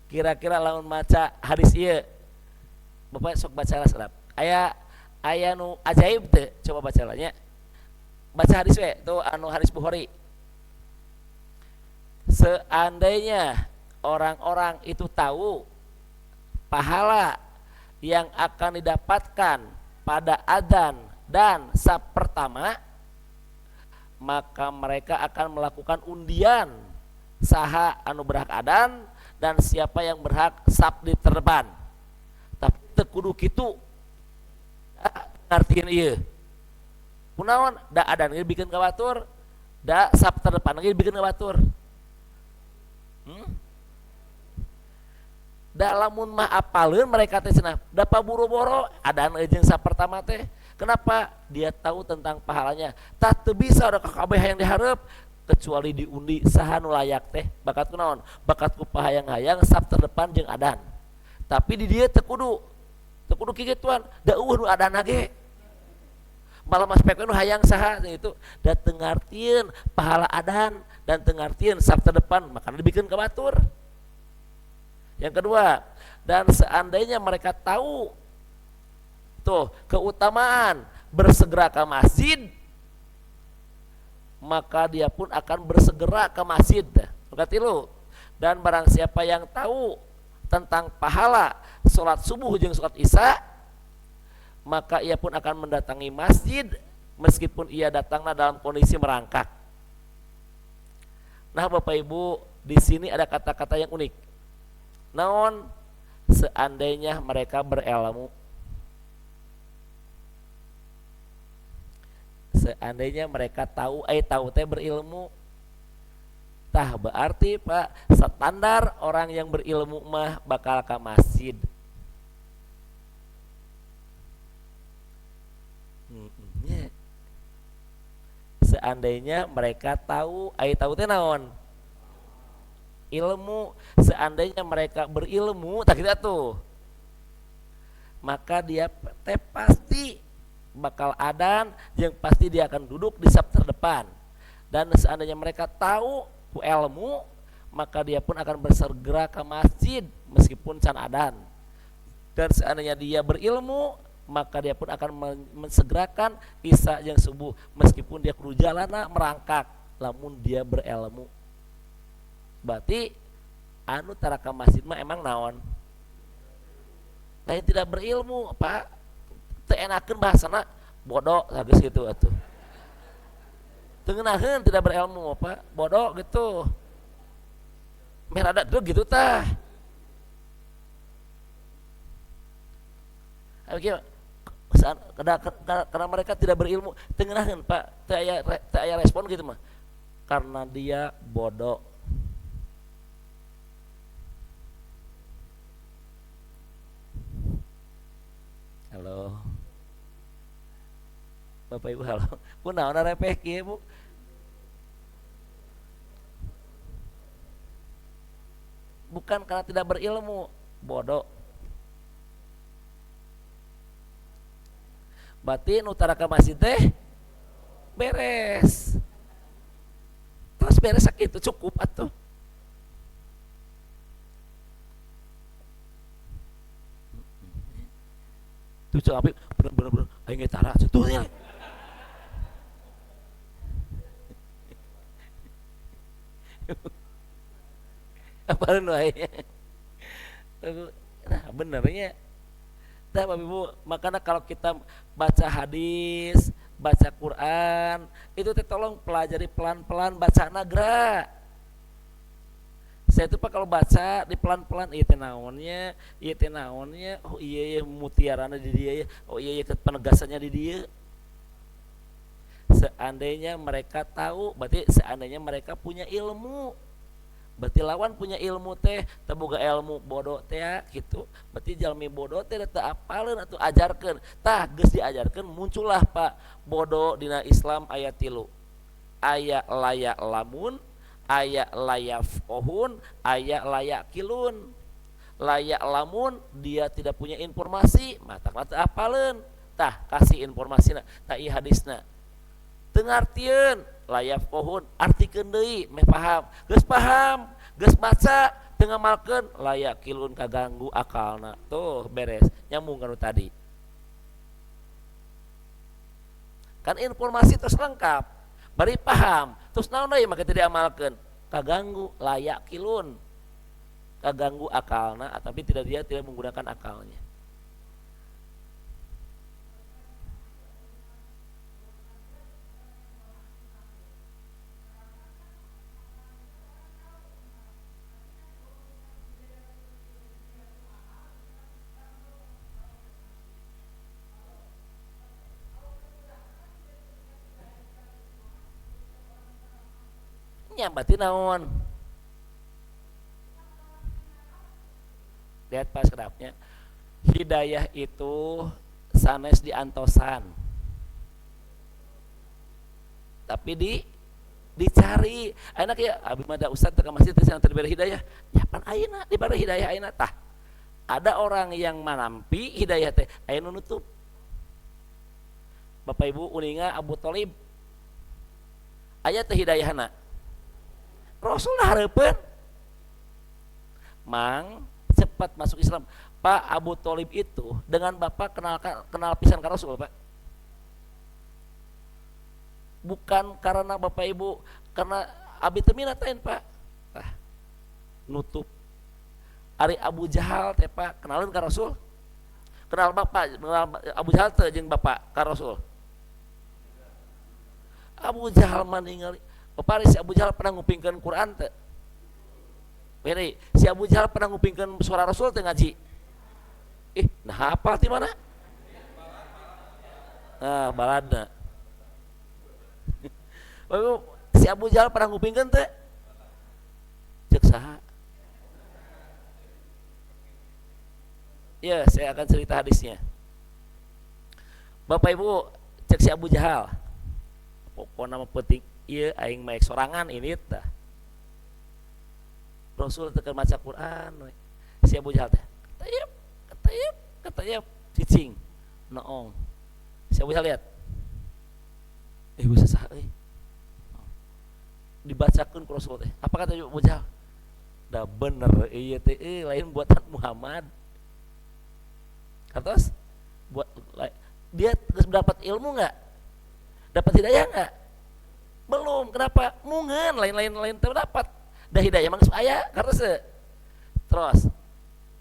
kira-kira lamun maca hadis ieu Bapak sok baca serap. Aya nu ajaib teu? Coba baca nya. Baca hadis we tuh anu hadis Bukhari. Seandainya orang-orang itu tahu pahala yang akan didapatkan pada adzan dan sab pertama, maka mereka akan melakukan undian saha anu berhak adzan dan siapa yang berhak sab di terdepan. Tapi teu kudu kitu. Ngartieun ieu. Kunaon? Da adzan ge bikin kabatur, da sab terdepan ge bikin kabatur. Da lamun mah apaleun mereka teh cenah da paburu-boro adzan jeung sab pertama teh. Kenapa? Dia tahu tentang pahalanya. Tak bisa ada kakabeh yang diharap kecuali diundi saha nu layak teh. Bakat kunaon? Bakat ku pahayang-hayang sab terdepan jeung adzan. Tapi di dieu teu kudu kigituan. Da eueuh nu adzan ge. Malah mas pek nu hayang saha itu da teu ngartieun pahala adzan dan teu ngartieun sab terdepan, makanya dibikin kabatur. Yang kedua, dan seandainya mereka tahu tuh keutamaan bersegera ke masjid, maka dia pun akan bersegera ke masjid. Berarti lu, dan barang siapa yang tahu tentang pahala sholat subuh jeung sholat isya, maka ia pun akan mendatangi masjid meskipun ia datanglah dalam kondisi merangkak. Nah Bapak Ibu, di sini ada kata-kata yang unik. Naon? Seandainya mereka berilmu, seandainya mereka tahu teh berilmu, tah berarti Pak standar orang yang berilmu mah bakal ke masjid. Seandainya mereka tahu teh naon? Ilmu. Seandainya mereka berilmu tak kita tuh, maka dia teh pasti bakal adzan yang pasti dia akan duduk di saf terdepan. Dan seandainya mereka tahu ku ilmu, maka dia pun akan bersegera ke masjid meskipun can adzan. Dan seandainya dia berilmu, maka dia pun akan mensegerakan isya yang subuh meskipun dia kudu jalana merangkak lamun dia berilmu. Berarti anu tara ka masjid mah emang naon? Lain tidak berilmu, Pak. Teu enakeun bahasana bodoh geus gitu atuh. Teu ngeunaheun tidak berilmu, Pak. Bodoh gitu. Merada tuh gitu tah. Karena mereka tidak berilmu, teu ngeunaheun, Pak. Teu aya respon gitu mah. Karena dia bodoh. Halo Bapak Ibu, halo. Kunaon repeh kieu Bu? Bukan karena tidak berilmu, bodoh. Berarti nu tara ka masjid teh beres. Terus beres sakitu cukup atuh. tuh cek api bener aing ge tara tuh ya. Apa nu aya. Nah, benernya. Nah, Bapak Ibu, makanya kalau kita baca hadis, baca Quran, itu tolong pelajari pelan-pelan baca nagra. Saya tuh Pak kalau baca di pelan-pelan ieu teh naonnya, oh iya ya mutiarana di dia ya, oh iya ya penegasannya di dia. Seandainya mereka tahu, berarti seandainya mereka punya ilmu. Berarti lawan punya ilmu teh teboga ilmu bodoh teh gitu. Berarti jalmi bodoh teh teu apaleun atuh ajarkeun. Tah geus diajarkeun muncullah Pak bodoh dina Islam aya 3. Aya layak lamun, aya layak ohun, aya layak kilun. Layak lamun dia tidak punya informasi, mata apaleun. Tah kasih informasina, tah ieu hadisna. Teu ngartieun layak pohon artikeun deui meh paham geus baca teu ngamalkeun layak kilun kaganggu akalna tuh beres nyambung kanu tadi kan informasi terus lengkap bari paham terus naon deui maka teu diamalkeun kaganggu layak kilun kaganggu akalna tapi dia tidak menggunakan akalnya. Berarti naon lihat pas kerapnya hidayah itu sanes diantosan tapi dicari ayeuna ya abi mah da ustad teu ka masjid teh sana dibere hidayah ya pan ayeuna dibere hidayah ayeuna tah ada orang yang manampi hidayah teh aya nu nutup. Bapak Ibu uninga Abu Thalib aya teh hidayahna Rasul hareupeun mang cepat masuk Islam. Pak Abu Thalib itu dengan Bapak kenal pisan ka Rasul Pak. Bukan karena Bapak Ibu karena abi teu minatain Pak. Nutup. Ari Abu Jahal teh Pak kenalin ka Rasul. Kenal Bapak, kenal Abu Jahal teh jeung Bapak ka Rasul. Abu Jahal mah ningali Bapak si Abu Jahal pernah ngupingkeun Quran teh? Bere, si Abu Jahal pernah ngupingkeun suara Rasul teh ngaji? Nah hafal ti mana? Nah, baladna. Si Abu Jahal pernah ngupingkeun teh? Cek saha? Ya, saya akan cerita hadisnya. Bapak Ibu, cek si Abu Jahal. Pokoknya nama penting ieu aing maek sorangan ini tah. Rasul teu maca Quran we. Si Abu Jahal teh katayep cicing noong. Si Abu Jahal lihat. Bisa saha euy. Dibacakeun ku Rasul teh. Apa kata Abu Jahal? Da bener ieu teh lain buatan Muhammad. Terus buat dia dapat ilmu enggak? Dapat hidayah enggak? Belum. Kenapa? Mungen lain terdapat. Dah hidayah mangsa aya karena terus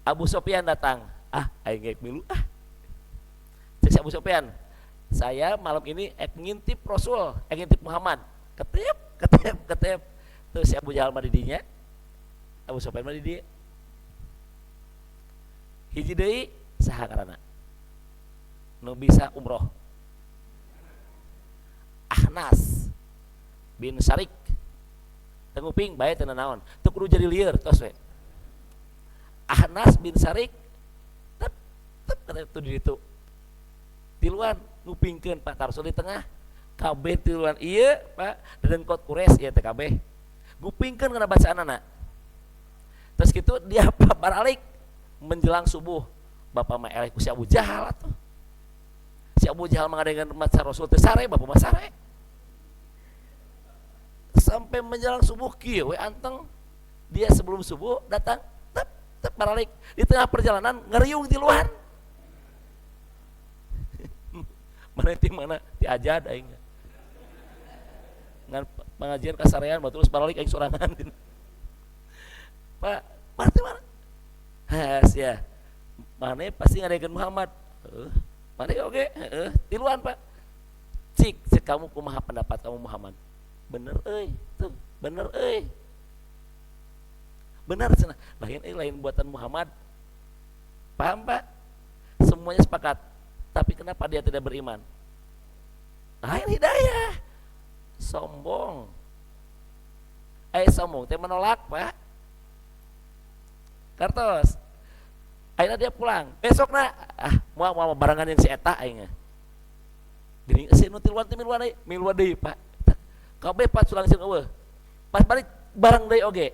Abu Sufyan datang. Aing geuk milu Cek Abu Sufyan, saya malam ini ngintip Rasul, ngintip Muhammad. Ketep. Terus si Abu Jahal mah di dinya. Abu Sufyan mah di dieu. Hiji deui saha ngaranna? Nu bisa umroh. Ahnas bin Syarik tenguping bae teu naon teu kudu jadi lieur tos we. Ahnas bin Syarik tep kada tu di ditu tiluan ngupingkeun Pak Rasul di tengah kabeh tiluan ieu Pak dedengkot Quraisy ieu teh kabeh ngupingkeun kana bacaanana terus kitu dia balik menjelang subuh Bapak mah eleh ku si Abu Jahal atuh si Abu Jahal mengadengan maca Rasul teh sare Bapak mah sare sampai menjelang subuh kieu we anteng dia sebelum subuh datang tep balik di tengah perjalanan ngeriung di luar Mana ti mana ti ajad aing. Ngan pengajian kasarean bae terus balik aing sorangan. Pak, mana mana? Has ya. Mana pasti ngadekeun Muhammad. Mana oge, tiluan Pak. Cik kamu kumaha pendapat kamu Muhammad? Bener euy, tuh, bener euy. Benar cenah. Lain buatan Muhammad. Paham Pak? Semuanya sepakat. Tapi kenapa dia tidak beriman? Lain hidayah. Sombong. Sombong teh menolak Pak. Kartos. Akhirnya dia pulang. Besokna mau barangan yang si eta aing. Gini si nu tiluan teh miluan deui Pak. Kabeh Pak sulang sieun eueuh. Pas balik barang deui oge.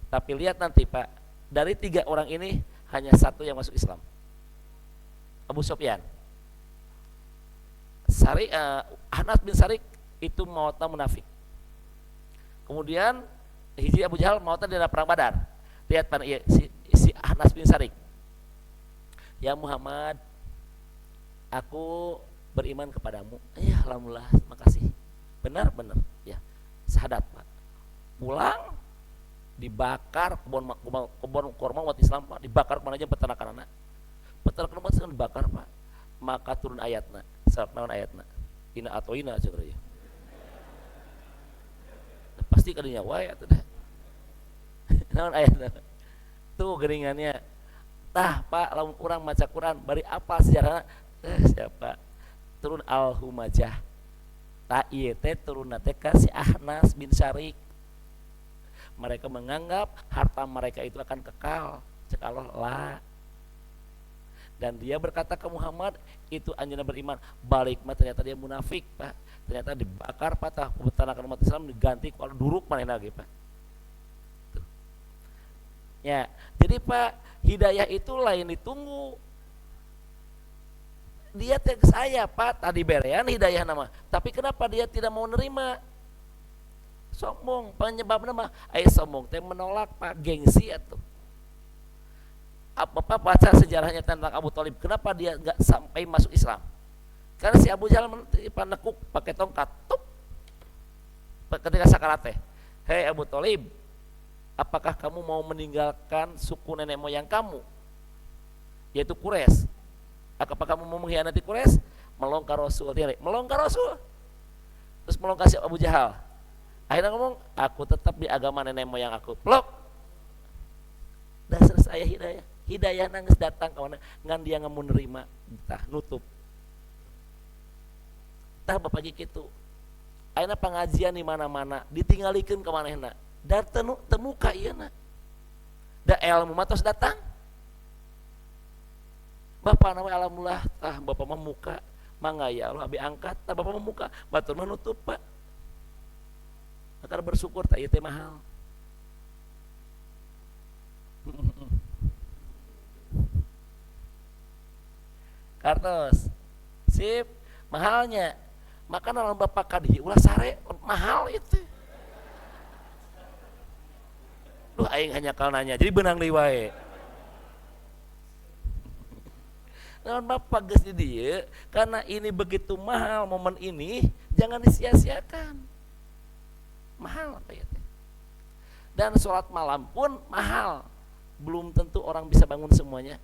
Tapi lihat nanti Pak, dari 3 orang ini hanya 1 yang masuk Islam. Abu Sufyan. Anas bin Sarik itu mautna munafik. Kemudian hiji Abu Jahal mautna di perang Badar. Lihat Pak si Anas bin Sarik. Ya Muhammad, aku beriman kepadamu. Ya alhamdulillah, makasih. Benar ya. Syahadat Pak. Pulang dibakar kebun kurma umat Islam Pak, dibakar kemana aja peternakan anak. Peternakan umat Islam dibakar Pak. Maka turun ayatna. Saat naon ayatna? Ina atau ina cenah ya. Pasti kadinya wae atuh dah. Naon ayatna? Tuh geringannya. Tah Pak, lamun urang maca Quran bari apa sejarahna? Siapa? Turun Al-Humajah. Ta ieu teh turunna teh ka si Ahnas bin Syarik. Mereka menganggap harta mereka itu akan kekal. Cek Allah lah. Dan dia berkata ke Muhammad, itu anjeunna beriman. Balik mah ternyata dia munafik Pak. Ternyata dibakar patah peternakan umat Islam diganti kalau duruk manehna ge Pak. Tuh. Ya, jadi Pak, hidayah itu lain ditunggu. Dia teh saya Pak, tadi berean hidayah nama. Tapi kenapa dia tidak mau nerima? Sombong, penyebabnya mah sombong teh menolak Pak, gengsi atuh. Apa baca sejarahnya tentang Abu Thalib, kenapa dia enggak sampai masuk Islam? Karena si Abu Jahal panekuk pakai tongkat, tup. Ketika sakarat teh, "Hei Abu Thalib, apakah kamu mau meninggalkan suku nenek moyang kamu, yaitu Quraisy? Apakah kamu mau mengkhianati Quraisy? Melongkar Rasul." Dia melongkar Rasul. Terus melongkar si Abu Jahal. Akhirnya ngomong, aku tetap di agama nenek moyang aku. Plok. Dasar saya hidayah. Hidayah nangis datang ke mana? Ngan dia nggak mau nerima. Tah nutup. Tah bapak gitu. Akhirnya pengajian di mana-mana. Ditinggalikeun ke manehna. Dan temuka ieu na. Da ilmu mah tos datang. Bapak nama alhamdulillah. Tah bapak mah muka. Mangga ya Allah abi angkat. Tah bapak mah muka. Batur mah nutup Pak. Karena bersyukur tak ieu teh mahal. Kartos sip mahalnya. Maka lamun bapak kadieu ulah sare mahal itu. Duh aing hanya kal nanya. Jadi benang deui wae. Lamun bapak geus di dieu karena ini begitu mahal momen ini jangan disia-siakan. Mahal apa ya? Dan sholat malam pun mahal. Belum tentu orang bisa bangun semuanya.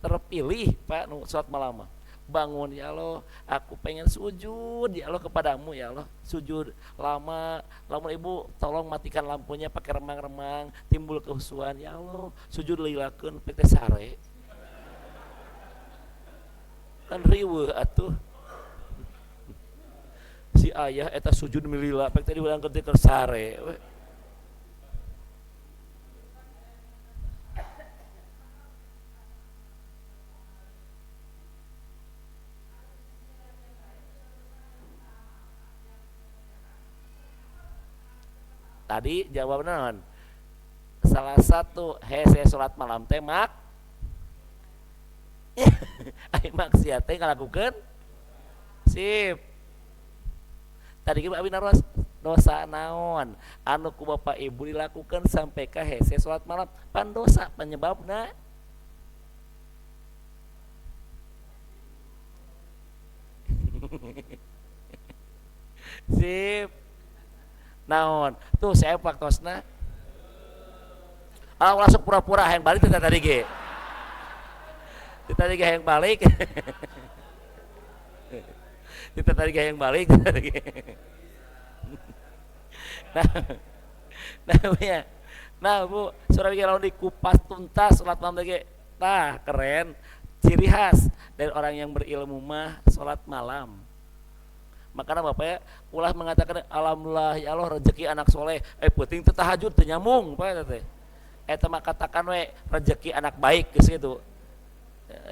Terpilih Pak sholat malam. Bangun ya Allah, aku pengen sujud ya Allah kepadamu ya Allah. Sujud lama. Lamun ibu tolong matikan lampunya pakai remang-remang, timbul kehusuan ya Allah. Sujud lilakeun pete sare. Kan riweuh atuh. Si ayah eta sujud milila pek tadi ulang kerti tersare tadi jawab naon salah satu hese sholat malam temak aing maksiat teh ngalakukeun sip. Tadi kita abdi naros dosa naon anu ku bapak ibu dilakukan sampai ka hese salat malam pan dosa penyebabna Sip. Naon? Tuh saya faktosna. Ah, langsung pura-pura yang balik kita tadi ge. Kita tadi ge yang balik. Kita tadi ge yang balik. Nah, nah, ya. Nah, Bu, surah kalau dikupas tuntas salat malam lagi. Nah, keren. Ciri khas dari orang yang berilmu mah salat malam. Makanya Bapak ya, ulah mengatakan alhamdulillah ya Allah rezeki anak soleh. Penting teh tahajud teu nyambung, Pak teh. Eta mah katakan we rezeki anak baik geus kitu.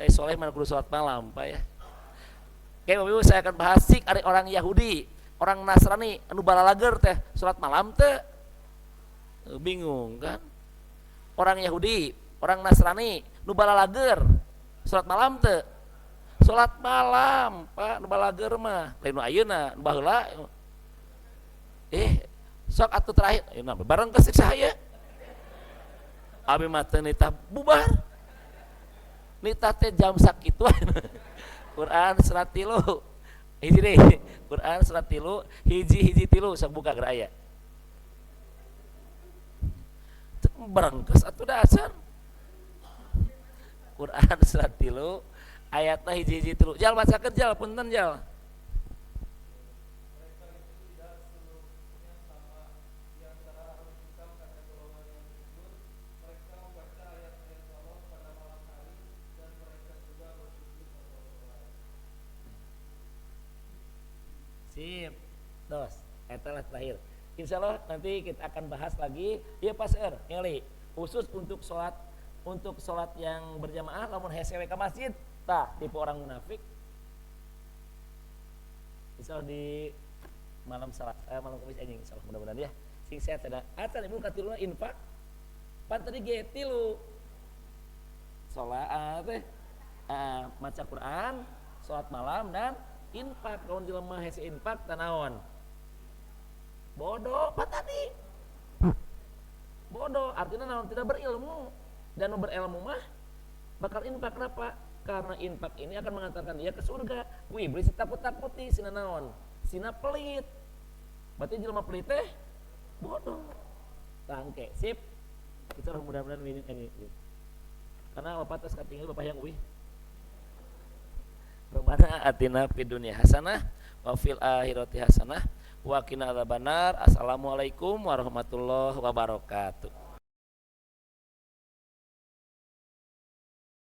Soleh mana kudu salat malam, Pak ya. Oke, Bapak Ibu, saya akan bahas sik ari orang Yahudi, orang Nasrani anu balalager teh salat malam teh. Bingung kan? Orang Yahudi, orang Nasrani nu balalager salat malam teh. Salat malam, Pak, nu balager mah. Lain nu ayeuna, nu baheula. Sok atuh terakhir, ayeuna bareng geus saya. Abi mah teu nita bubar. Nita teh jam sakituan. Quran surat 3. Hiji deui. Quran surat 3, hiji 3 sok buka geura aya. Bareng geus atuh dasar. Quran surat 3 ayatnya hiji 3. Jal bacakeun jal, punten jal. Sip. Dos, eta terakhir. Insya Allah nanti kita akan bahas lagi. Iya Pas ngali khusus untuk sholat yang berjamaah lamun hesewe ke masjid. Tah, tipe orang munafik. Insya Allah di malam salat, malam Kamis anjing insya Allah mudah-mudahan ya. Sing sehat ada. Acan ibu katiluna infak. Pan tadi ge tilu. Salat maca Quran, salat malam dan infak. Kawan jelema hese infak tanaon. Bodoh apa tadi? Bodoh artinya naon tidak berilmu. Dan berilmu mah bakal infak. Kenapa? Karena infak ini akan mengantarkan dia ke surga. Wih, beri takut-takuti sina naon? Sina pelit. Berarti jelema pelit teh bodoh. Tangke, sip. Kita mudah-mudahan ini. Karena Bapak tos katinggal Bapak yang wih. Rabbana atina fid dunya hasanah wa fil akhirati hasanah wa qina adzabannar. Assalamualaikum warahmatullahi wabarakatuh.